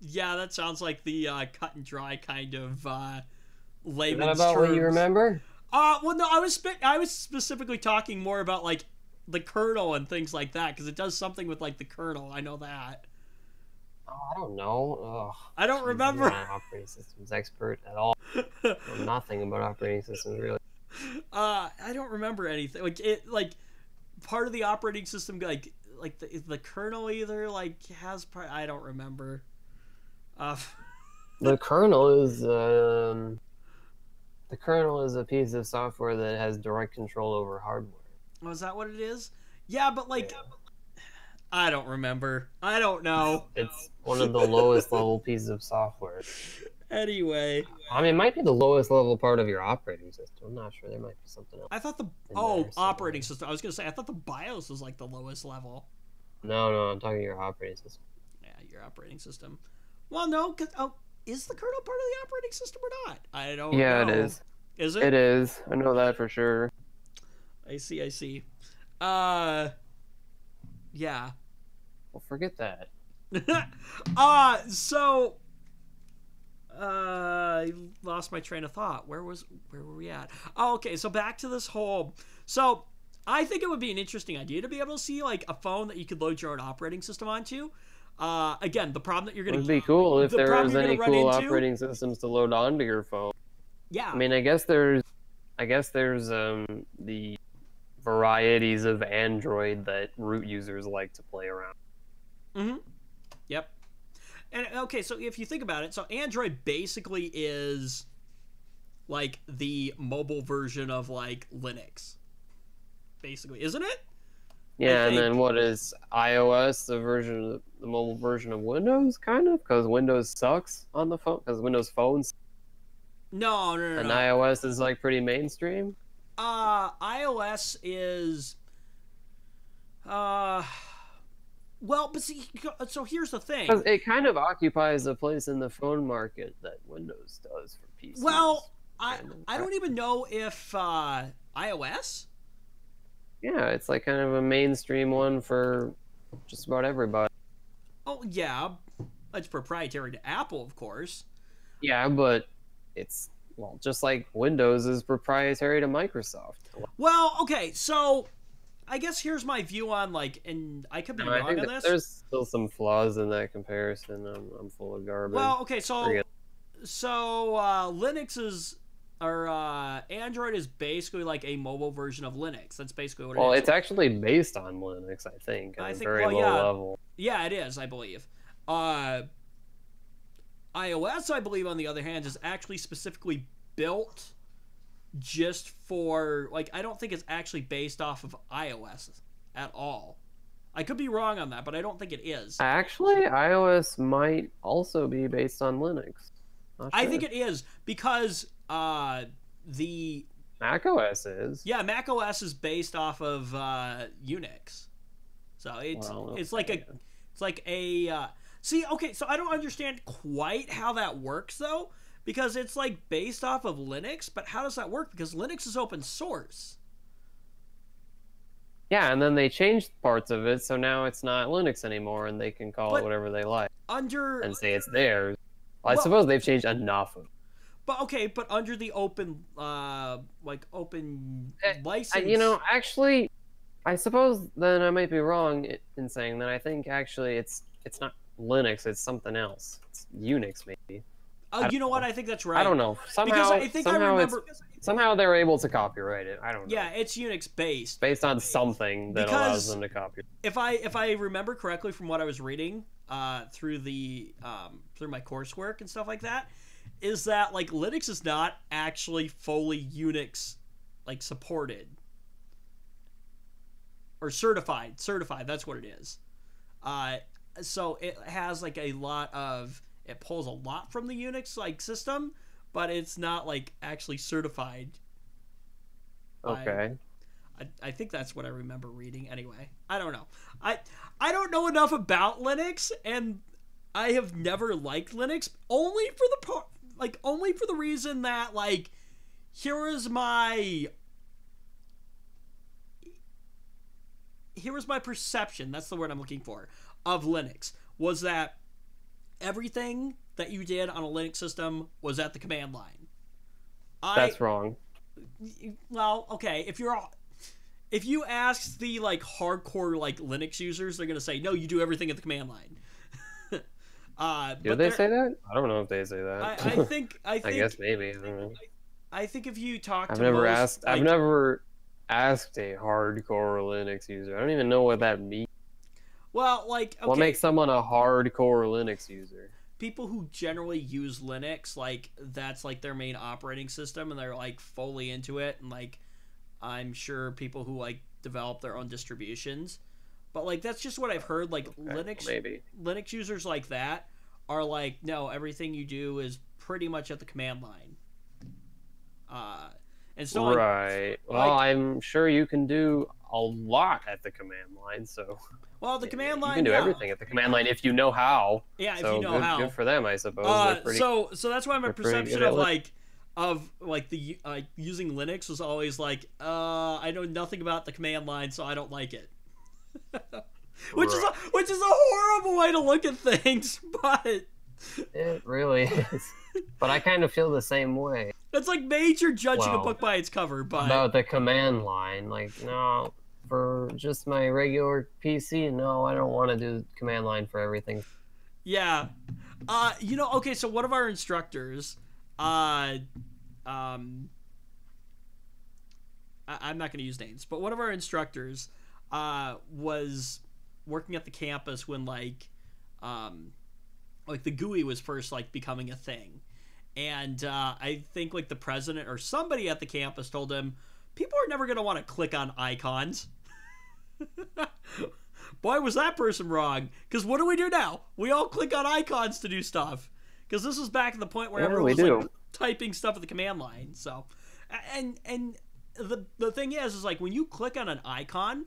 Yeah, that sounds like the cut and dry kind of layman's Is that about terms. what you remember? Well, no, I was specifically talking more about like the kernel and things like that because it does something with like the kernel. I know that. Oh, I don't know. Ugh. I don't remember. I'm not an operating systems expert at all. I know nothing about operating systems really. I don't remember anything. Like part of the operating system, like the kernel either like has. I don't remember. The kernel is a piece of software that has direct control over hardware. Oh, is that what it is? Yeah, but like, yeah. I don't remember. I don't know. It's one of the lowest level pieces of software. Anyway. I mean, it might be the lowest level part of your operating system. I'm not sure. There might be something else. I thought operating system. I was going to say, I thought the BIOS was like the lowest level. No, I'm talking your operating system. Yeah, your operating system. Well, no, because, is the kernel part of the operating system or not? I don't know. Yeah, it is. Is it? It is. I know that for sure. I see. Yeah. Well, forget that. I lost my train of thought. Where were we at? Oh, okay. So back to this whole. So I think it would be an interesting idea to be able to see like a phone that you could load your own operating system onto. Again, the problem that you're going to. It would be cool if there was any cool operating systems to load onto your phone. Yeah. I mean, I guess there's the varieties of Android that root users like to play around. Mm-hmm. Yep. And okay, so if you think about it, so Android basically is like the mobile version of like Linux. Basically, isn't it? I Yeah, and think. then what is iOS, the mobile version of Windows, kind of? Because Windows sucks on the phone, because Windows phones No, no, no, and no. iOS is like pretty mainstream. iOS is uh well, but see, so here's the Because thing. it kind of occupies a place in the phone market that Windows does for PCs. Well, I Kind of. I don't even know if iOS. Yeah, it's like kind of a mainstream one for just about everybody. Oh yeah, it's proprietary to Apple, of course. Yeah, but it's, well, just like Windows is proprietary to Microsoft. Well, okay, so I guess here's my view on like, and I could be No, I wrong think on that this. there's still some flaws in that comparison. I'm full of garbage. Well, okay, Forget. so Linux is or Android is basically like a mobile version of Linux. That's basically what it Well, is. it's actually based on Linux, I think, at I a think, very well, low yeah, level. yeah, it is. I believe. Uh, iOS, I believe, on the other hand, is actually specifically built just for like. I don't think it's actually based off of iOS at all. I could be wrong on that, but I don't think it is. Actually, iOS might also be based on Linux. Not I think sure. it is because the Mac OS is. yeah, Mac OS is based off of Unix. So Well, it's like okay. a see, okay, so I don't understand quite how that works though, because it's like based off of Linux, but how does that work? Because Linux is open source. Yeah, and then they changed parts of it, so now it's not Linux anymore, and they can call it But whatever they like under and say it's theirs. Well, I well, suppose they've changed enough of it. but okay, but under the open like open You license. know, actually, I suppose then I might be wrong in saying that. I think actually it's not Linux, it's something else. It's Unix, maybe. Oh, I don't you know what? know. I think that's I right. don't know. Because Somehow, I think I somehow it's remember somehow they were able to copyright it. I don't know. yeah, it's Unix based. Based on something that allows Because them to copy. if I remember correctly from what I was reading through the through my coursework and stuff like that, is that like Linux is not actually fully Unix like supported or certified. Certified, that's what it is. Uh, so it has like a lot of it pulls a lot from the Unix like system, but it's not like actually certified by Okay. I think that's what I remember reading. Anyway, I don't know. I don't know enough about Linux, and I have never liked Linux only for the only for the reason that like here is my perception. That's the word I'm looking for of Linux. Was that everything that you did on a Linux system was at the command line? I That's wrong. well, okay. If you ask the like hardcore like Linux users, they're gonna say no. You do everything at the command line. Do But they say that? I don't know if they say I that. think I guess maybe. I don't know. I think if you talk I've to never most asked. I've like never asked a hardcore Linux user. I don't even know what that means. well like What okay makes someone a hardcore Linux user? people who generally use Linux like that's like their main operating system and they're like fully into it and like I'm sure people who like develop their own distributions. But like that's just what I've heard. Like Okay, well, maybe. Linux users like that are like, no, everything you do is pretty much at the command line. Uh, and so Right. Well, like I'm sure you can do a lot at the command line. So well the yeah, command you can line, do yeah, everything at the command line if you know how. yeah, if So you know good, how. good for them, I suppose. They're pretty. So that's why my They're pretty perception good at of like the using Linux was always like, I know nothing about the command line, so I don't like it. Right. Which is a horrible way to look at things, but It really is. But I kind of feel the same way it's like major judging a Well, book by its cover. But about the command line. Like, no, for just my regular PC, no, I don't want to do command line for everything. yeah, okay. So one of our instructors, um, I'm not going to use names, but one of our instructors, was working at the campus when like the GUI was first like becoming a thing, and I think like the president or somebody at the campus told him people are never going to want to click on icons. Boy, was that person wrong. Because what do we do now? We all click on icons to do stuff. Because this was back at the point where everyone was like typing stuff at the command line. So, and the thing is like when you click on an icon,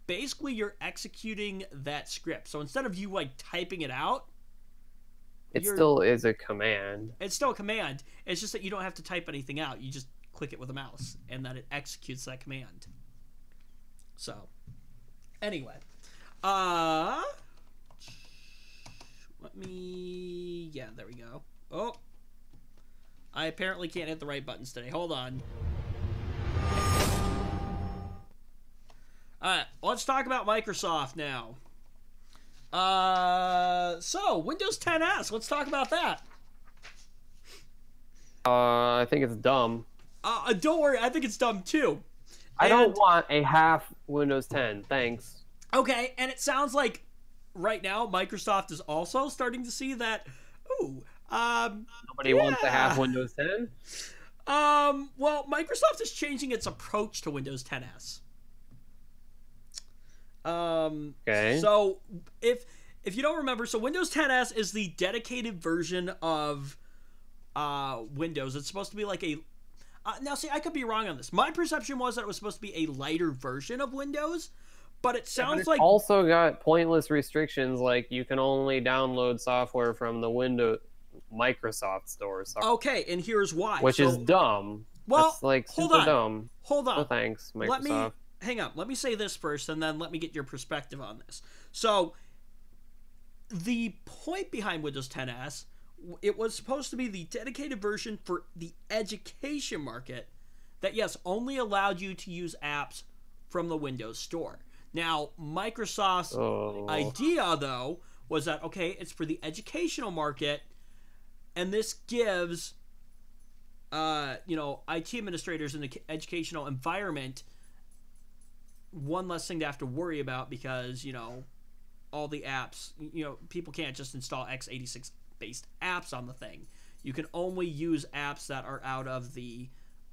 basically you're executing that script. So instead of you like typing it out, it still is a command. It's still a command. It's just that you don't have to type anything out. You just click it with a mouse, and then it executes that command. So, anyway, yeah, there we go. Oh, I apparently can't hit the right buttons today. Hold on. All right, let's talk about Microsoft now. So Windows 10s. Let's talk about that. I think it's dumb. Don't worry, I think it's dumb too. I don't want a half Windows 10. Thanks. Okay, and it sounds like right now Microsoft is also starting to see that. Ooh, nobody wants a half Windows 10. Well, Microsoft is changing its approach to Windows 10s. Okay. So if you don't remember, so Windows 10s is the dedicated version of Windows. It's supposed to be like a now see, I could be wrong on this. My perception was that it was supposed to be a lighter version of Windows, but it sounds like also got pointless restrictions, like you can only download software from the Microsoft store. Okay, and here's why. Which is dumb. Well, that's like hold super on. dumb. Hold on. No thanks, Microsoft. Hang on. Let me say this first, and then let me get your perspective on this. So, the point behind Windows 10s, it was supposed to be the dedicated version for the education market that, yes, only allowed you to use apps from the Windows Store. Now, Microsoft's idea, though, was that, okay, it's for the educational market, and this gives, IT administrators in the educational environment one less thing to have to worry about because, all the apps, people can't just install x86 based apps on the thing. You can only use apps that are out of the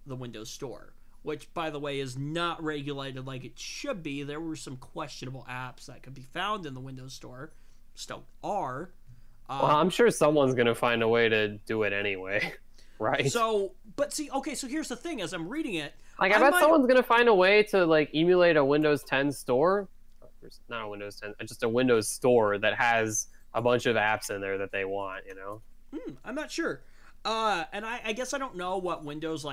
Windows Store, which, by the way, is not regulated like it should be. There were some questionable apps that could be found in the Windows Store. Still are. Well, I'm sure someone's going to find a way to do it anyway, right? So, but see, okay, so here's the thing. As I'm reading it, I bet someone's going to find a way to, emulate a Windows 10 store. Not a Windows 10, just a Windows store that has a bunch of apps in there that they want, I'm not sure. And I guess I don't know what Windows,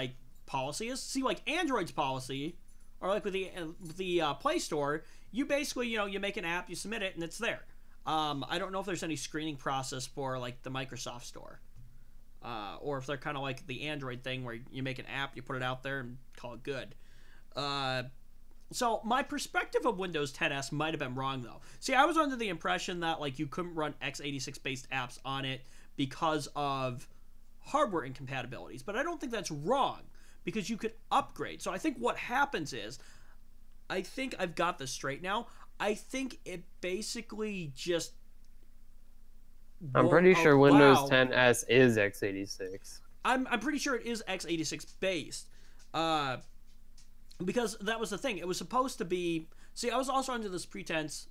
policy is. See, Android's policy, or with the Play Store, you basically, you make an app, you submit it, and it's there. I don't know if there's any screening process for, the Microsoft Store. Or if they're kind of like the Android thing where you make an app, you put it out there, and call it good. So my perspective of Windows 10s might have been wrong, though. See, I was under the impression that you couldn't run x86-based apps on it because of hardware incompatibilities, but I don't think that's wrong because you could upgrade. So I think what happens is, I think I've got this straight now. I think it basically just I'm pretty sure Windows 10s is x86. I'm pretty sure it is x86 based. Because that was the thing. It was supposed to be... See, I was also under this pretense...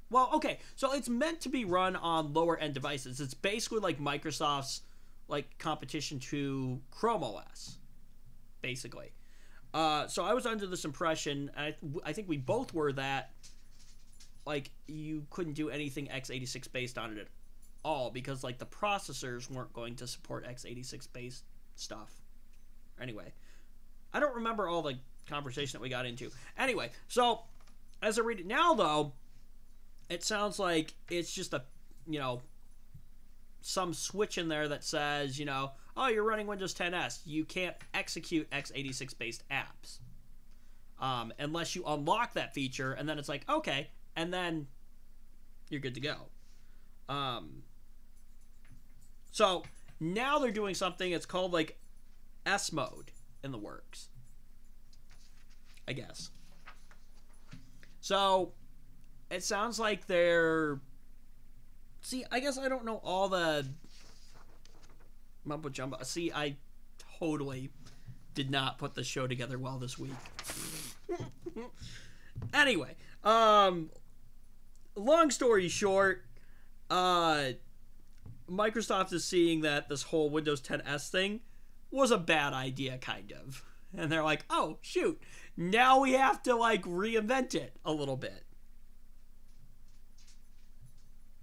Well, okay. So it's meant to be run on lower-end devices. It's basically like Microsoft's competition to Chrome OS, basically. So I was under this impression, and I think we both were, that you couldn't do anything x86 based on it at all because the processors weren't going to support x86 based stuff. Anyway, I don't remember all the conversation that we got into. Anyway, so as I read it now, though, it sounds like it's just a, some switch in there that says, oh, you're running Windows 10s. You can't execute x86 based apps unless you unlock that feature, and then it's like, okay, and then you're good to go. So now they're doing something. It's called S mode in the works, I guess. So it sounds like they're... See, I guess I don't know all the mumbo jumbo. See, I totally did not put the show together well this week. Anyway, Um, long story short, Microsoft is seeing that this whole Windows 10s thing was a bad idea, kind of. And they're like, oh, shoot, now we have to, like, reinvent it a little bit.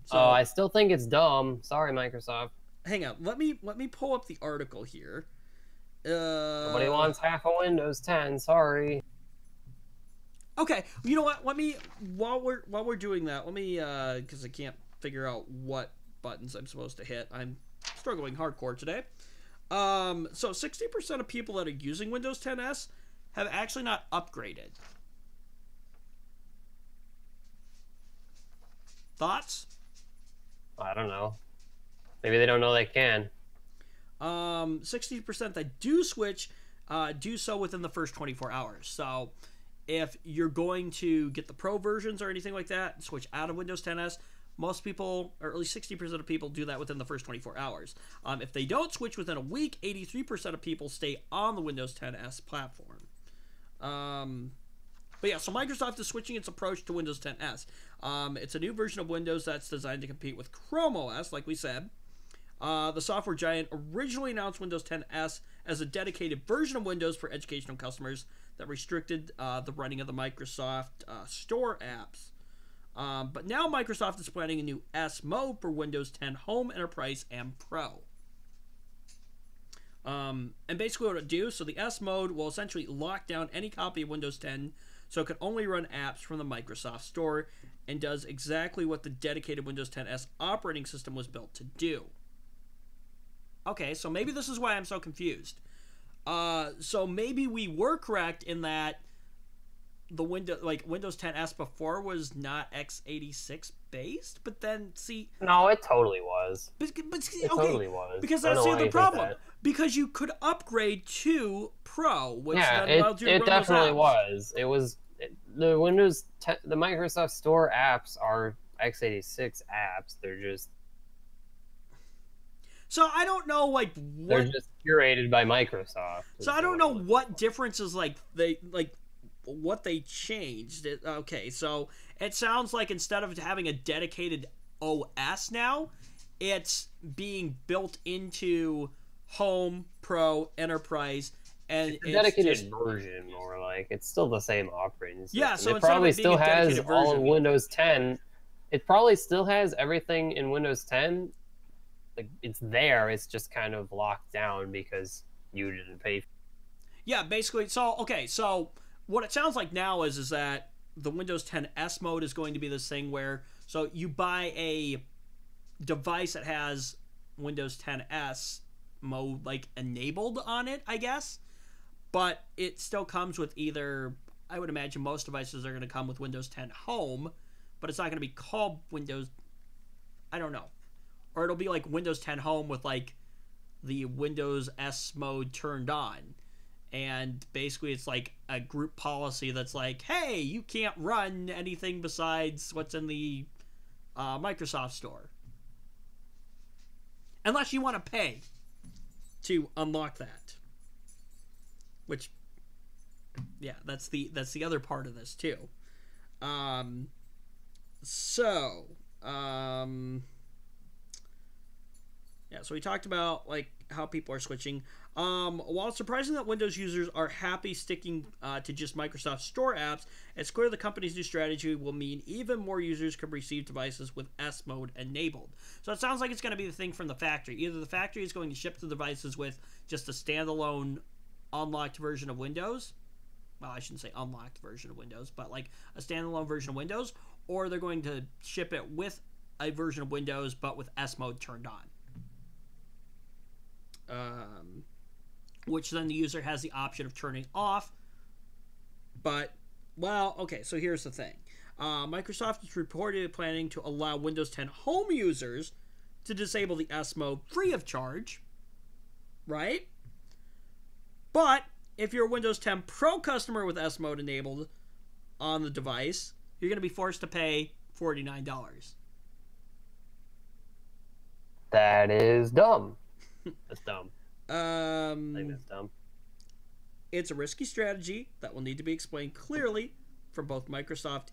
So, I still think it's dumb. Sorry, Microsoft. Hang on, let me pull up the article here. Nobody wants half a Windows 10. Sorry. Okay, you know what? Let me while we're doing that, let me because I can't figure out what buttons I'm supposed to hit. I'm struggling hardcore today. So 60% of people that are using Windows 10s have actually not upgraded. Thoughts? I don't know. Maybe they don't know they can. 60% that do switch do so within the first 24 hours. So if you're going to get the Pro versions or anything like that, switch out of Windows 10s, most people, or at least 60% of people, do that within the first 24 hours. If they don't switch within a week, 83% of people stay on the Windows 10s platform. But yeah, so Microsoft is switching its approach to Windows 10s. It's a new version of Windows that's designed to compete with Chrome OS, like we said. The software giant originally announced Windows 10s as a dedicated version of Windows for educational customers that restricted the running of the Microsoft Store apps. But now Microsoft is planning a new S mode for Windows 10 Home, Enterprise, and Pro. And basically what it'll do, so the S mode will essentially lock down any copy of Windows 10 so it can only run apps from the Microsoft Store and does exactly what the dedicated Windows 10s operating system was built to do. Okay, so maybe this is why I'm so confused. So maybe we were correct in that the Windows 10s before was not x86 based, but then see. No, it totally was. But see, it totally was. Because that's the other problem. Because you could upgrade to Pro, which then allowed you to run definitely those apps. was. It was the Windows, the Microsoft Store apps are x86 apps. They're just. So I don't know, like, what... They're just curated by Microsoft. So I don't know what differences, what they changed. Okay, so it sounds like instead of having a dedicated OS now, it's being built into Home, Pro, Enterprise, and it's a dedicated version, or like it's still the same operating system. Yeah, so it probably still has all of Windows 10. It probably still has everything in Windows 10. Like it's there. It's just kind of locked down because you didn't pay. Yeah, basically. So okay, so what it sounds like now is that the Windows 10 S mode is going to be this thing where so you buy a device that has Windows 10 S mode like enabled on it, I guess, but it still comes with either. I would imagine most devices are going to come with Windows 10 Home, but it's not going to be called Windows. I don't know. Or it'll be like Windows 10 Home with like the Windows S mode turned on. And basically it's like a group policy that's like, hey, you can't run anything besides what's in the Microsoft Store. Unless you want to pay to unlock that. Which, yeah, that's the other part of this too. Yeah, so we talked about like how people are switching. While it's surprising that Windows users are happy sticking to just Microsoft Store apps, it's clear the company's new strategy will mean even more users can receive devices with S mode enabled. So it sounds like it's going to be the thing from the factory. Either the factory is going to ship the devices with just a standalone unlocked version of Windows. Well, I shouldn't say unlocked version of Windows, but like a standalone version of Windows, or they're going to ship it with a version of Windows but with S mode turned on. Which then the user has the option of turning off. But, well, okay, so here's the thing. Microsoft is reportedly planning to allow Windows 10 Home users to disable the S mode free of charge, right? But if you're a Windows 10 Pro customer with S mode enabled on the device, you're going to be forced to pay $49. That is dumb. That's dumb. I think that's dumb. It's a risky strategy that will need to be explained clearly from both Microsoft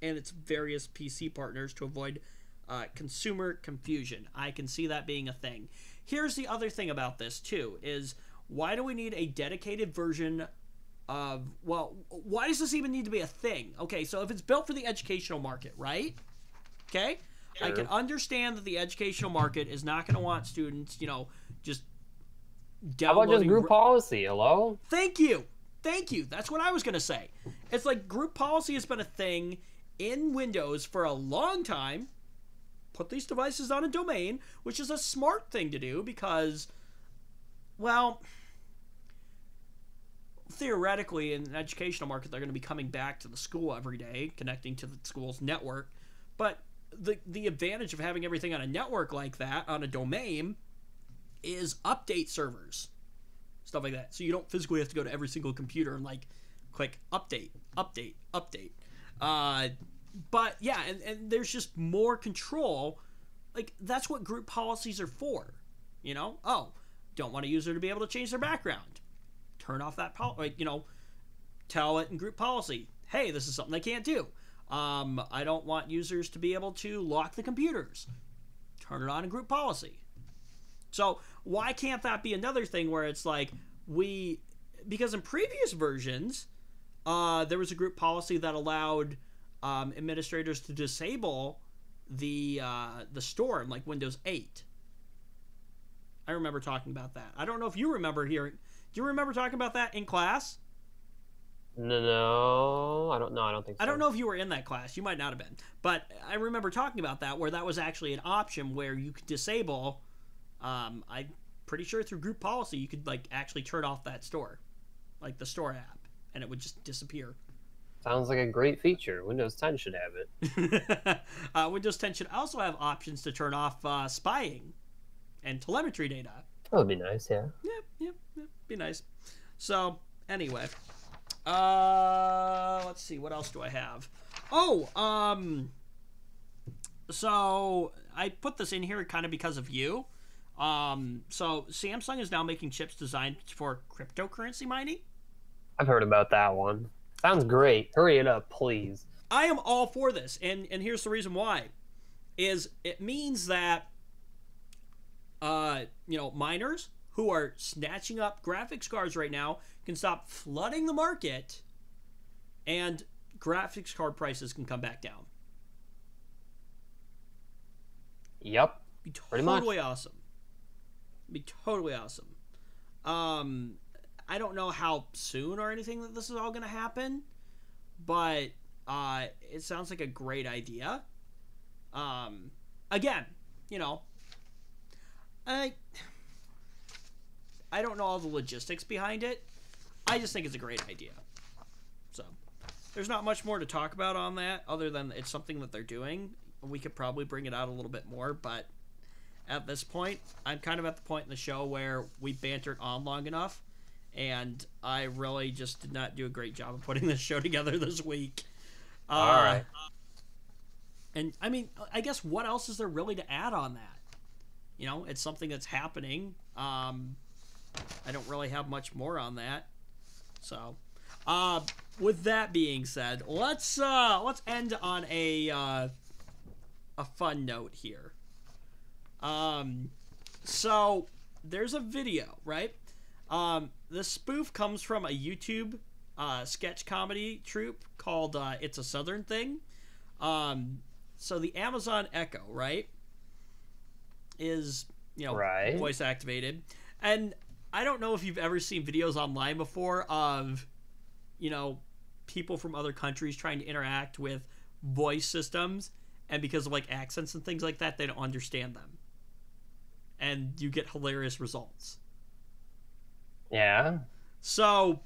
and its various PC partners to avoid consumer confusion. I can see that being a thing. Here's the other thing about this too: is why do we need a dedicated version of? Well, why does this even need to be a thing? Okay, so if it's built for the educational market, right? Okay, sure. I can understand that the educational market is not going to want students, just downloading. How about just group policy? Hello? Thank you. That's what I was going to say. It's like group policy has been a thing in Windows for a long time. Put these devices on a domain, which is a smart thing to do because, well, theoretically in an educational market, they're going to be coming back to the school every day, connecting to the school's network. But the advantage of having everything on a network like that, on a domain, is update servers. Stuff like that. So you don't physically have to go to every single computer and click update. But yeah, and there's just more control. Like, that's what group policies are for. Oh, don't want a user to be able to change their background. Turn off that tell it in group policy, hey, this is something they can't do. I don't want users to be able to lock the computers. Turn it on in group policy. So why can't that be another thing where it's like because in previous versions, there was a group policy that allowed administrators to disable the storm, like Windows 8. I remember talking about that. I don't know if you remember hearing. Do you remember talking about that in class? No, I don't think so. I don't know if you were in that class. You might not have been. But I remember talking about that, where that was actually an option where you could disable. I'm pretty sure through group policy you could actually turn off that store, like the store app, and it would just disappear. Sounds like a great feature. Windows 10 should have it. Windows 10 should also have options to turn off spying and telemetry data. That would be nice, yeah. Yep, be nice. So, anyway. Let's see, what else do I have? So I put this in here kind of because of you. So Samsung is now making chips designed for cryptocurrency mining. I've heard about that one. Sounds great. Hurry it up, please. I am all for this, and here's the reason why. Is it means that miners who are snatching up graphics cards right now can stop flooding the market, and graphics card prices can come back down. Yep. Be totally awesome. Be totally awesome. I don't know how soon or anything that this is all going to happen, but it sounds like a great idea. Again, I don't know all the logistics behind it. I just think it's a great idea. So, there's not much more to talk about on that other than it's something that they're doing. We could probably bring it out a little bit more, but at this point, I'm kind of at the point in the show where we bantered on long enough, and I really just did not do a great job of putting this show together this week. All right. And, I mean, I guess what else is there really to add on that? It's something that's happening. I don't really have much more on that. So, with that being said, let's end on a fun note here. So there's a video, right? The spoof comes from a YouTube sketch comedy troupe called It's a Southern Thing. So the Amazon Echo, right, is right. voice activated, and I don't know if you've ever seen videos online before of people from other countries trying to interact with voice systems, and because of accents and things like that, they don't understand them, and you get hilarious results. Yeah. So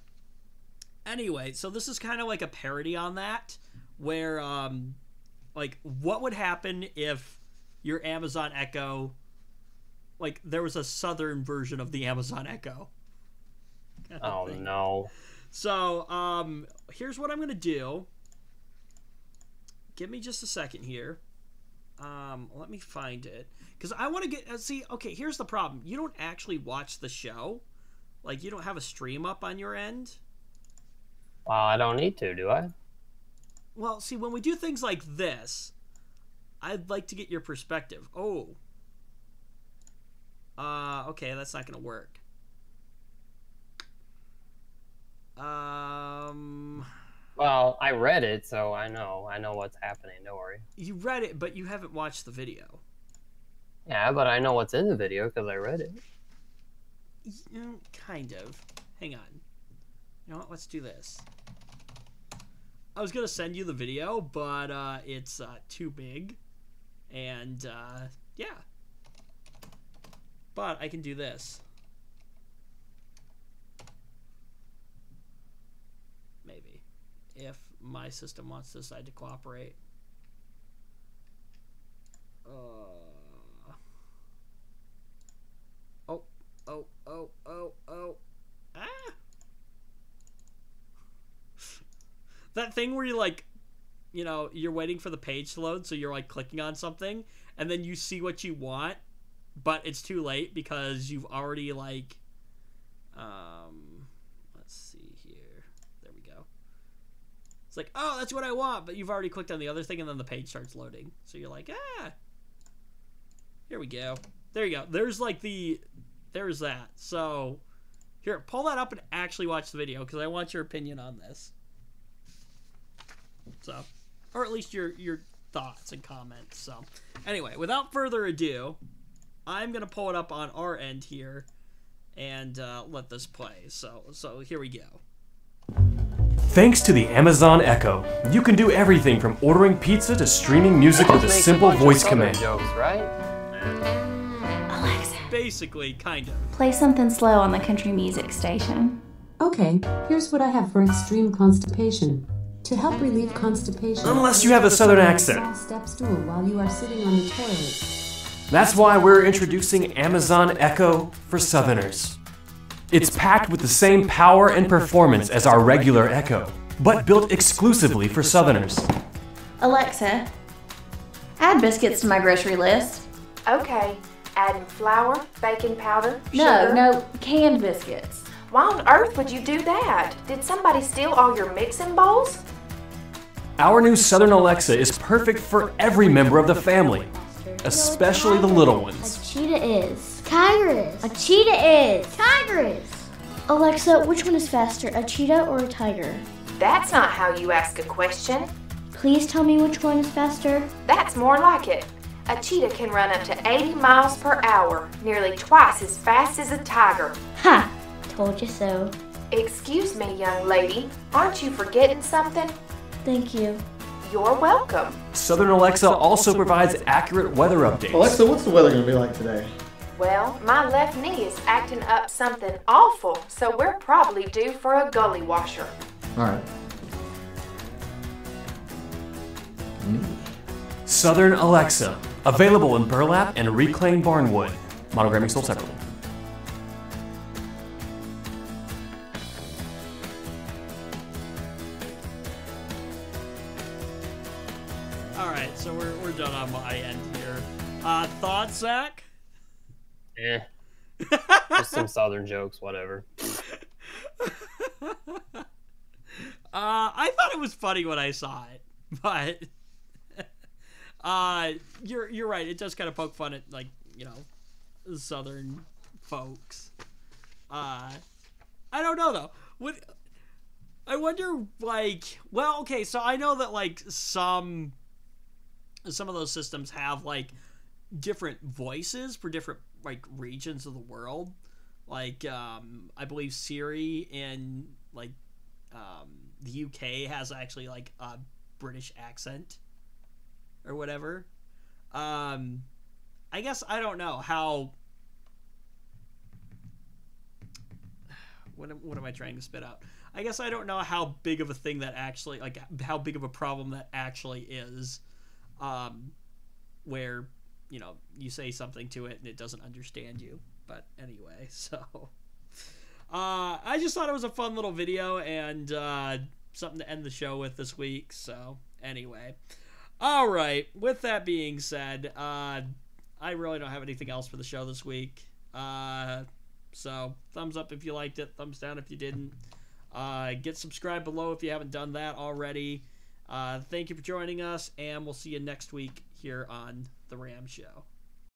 anyway, so this is kind of like a parody on that, where what would happen if your Amazon Echo, there was a southern version of the Amazon Echo. Oh no. So here's what I'm gonna do. Give me just a second here. Let me find it, because I want to get see. Okay, here's the problem. You don't actually watch the show. You don't have a stream up on your end. Well, I don't need to, do I? well, see, when we do things like this, I'd like to get your perspective. Oh. Okay, that's not gonna work. Well, I read it, so I know what's happening. Don't worry. You read it, but you haven't watched the video. Yeah, but I know what's in the video because I read it. Kind of. Hang on. You know what? Let's do this. I was gonna send you the video, but it's too big, and yeah. But I can do this. Maybe. If my system wants to decide to cooperate. Oh. Ah! That thing where you like, you know, you're waiting for the page to load, so you're like clicking on something, and then you see what you want, but it's too late because you've already like, let's see here. There we go. It's like, oh, that's what I want, but you've already clicked on the other thing, and then the page starts loading. So you're like, ah. Here we go. There you go. There's like there's that. So here, pull that up and actually watch the video because I want your opinion on this. So, or at least your thoughts and comments. So, anyway, without further ado, I'm gonna pull it up on our end here and let this play. So here we go. Thanks to the Amazon Echo, you can do everything from ordering pizza to streaming music with a simple voice command. Jokes, right? Alexa, Basically, kind of. play something slow on the country music station. Okay, here's what I have for extreme constipation. To help relieve constipation, Unless you have a southern accent. Step stool while you are sitting on the toilet. That's why we're introducing Amazon Echo for Southerners. It's packed with the same power and performance as our regular Echo, but built exclusively for Southerners. Alexa, add biscuits to my grocery list. Okay, adding flour, baking powder, sugar. No, canned biscuits. Why on earth would you do that? Did somebody steal all your mixing bowls? Our new Southern Alexa is perfect for every member of the family, especially the little ones. A cheetah is. Tiger is. A cheetah is. Tiger is. Alexa, which one is faster, a cheetah or a tiger? That's not how you ask a question. Please tell me which one is faster. That's more like it. A cheetah can run up to 80 miles per hour, nearly twice as fast as a tiger. Ha! Told you so. Excuse me, young lady. Aren't you forgetting something? Thank you. You're welcome. Southern Alexa also provides accurate weather updates. Alexa, what's the weather going to be like today? Well, my left knee is acting up something awful, so we're probably due for a gully washer. All right. Southern Alexa, available in burlap and reclaimed barnwood. Monogramming sold separately. Alright, so we're done on my end here. Thoughts, Zach? Just some Southern jokes, whatever. I thought it was funny when I saw it, but you're right. It does kind of poke fun at, like, you know, Southern folks. I don't know though. I wonder, like, well, okay, so I know that like some of those systems have like different voices for different like regions of the world. Like I believe Siri in like the UK has actually like a British accent or whatever. I guess I don't know how. What am I trying to spit out? I guess I don't know how big of a thing that actually, like, how big of a problem that actually is, where, you know, you say something to it and it doesn't understand you. But anyway, so I just thought it was a fun little video and something to end the show with this week. So anyway, all right. With that being said, I really don't have anything else for the show this week. So thumbs up if you liked it, thumbs down if you didn't. Get subscribed below if you haven't done that already. Thank you for joining us, and we'll see you next week here on The Ram Show.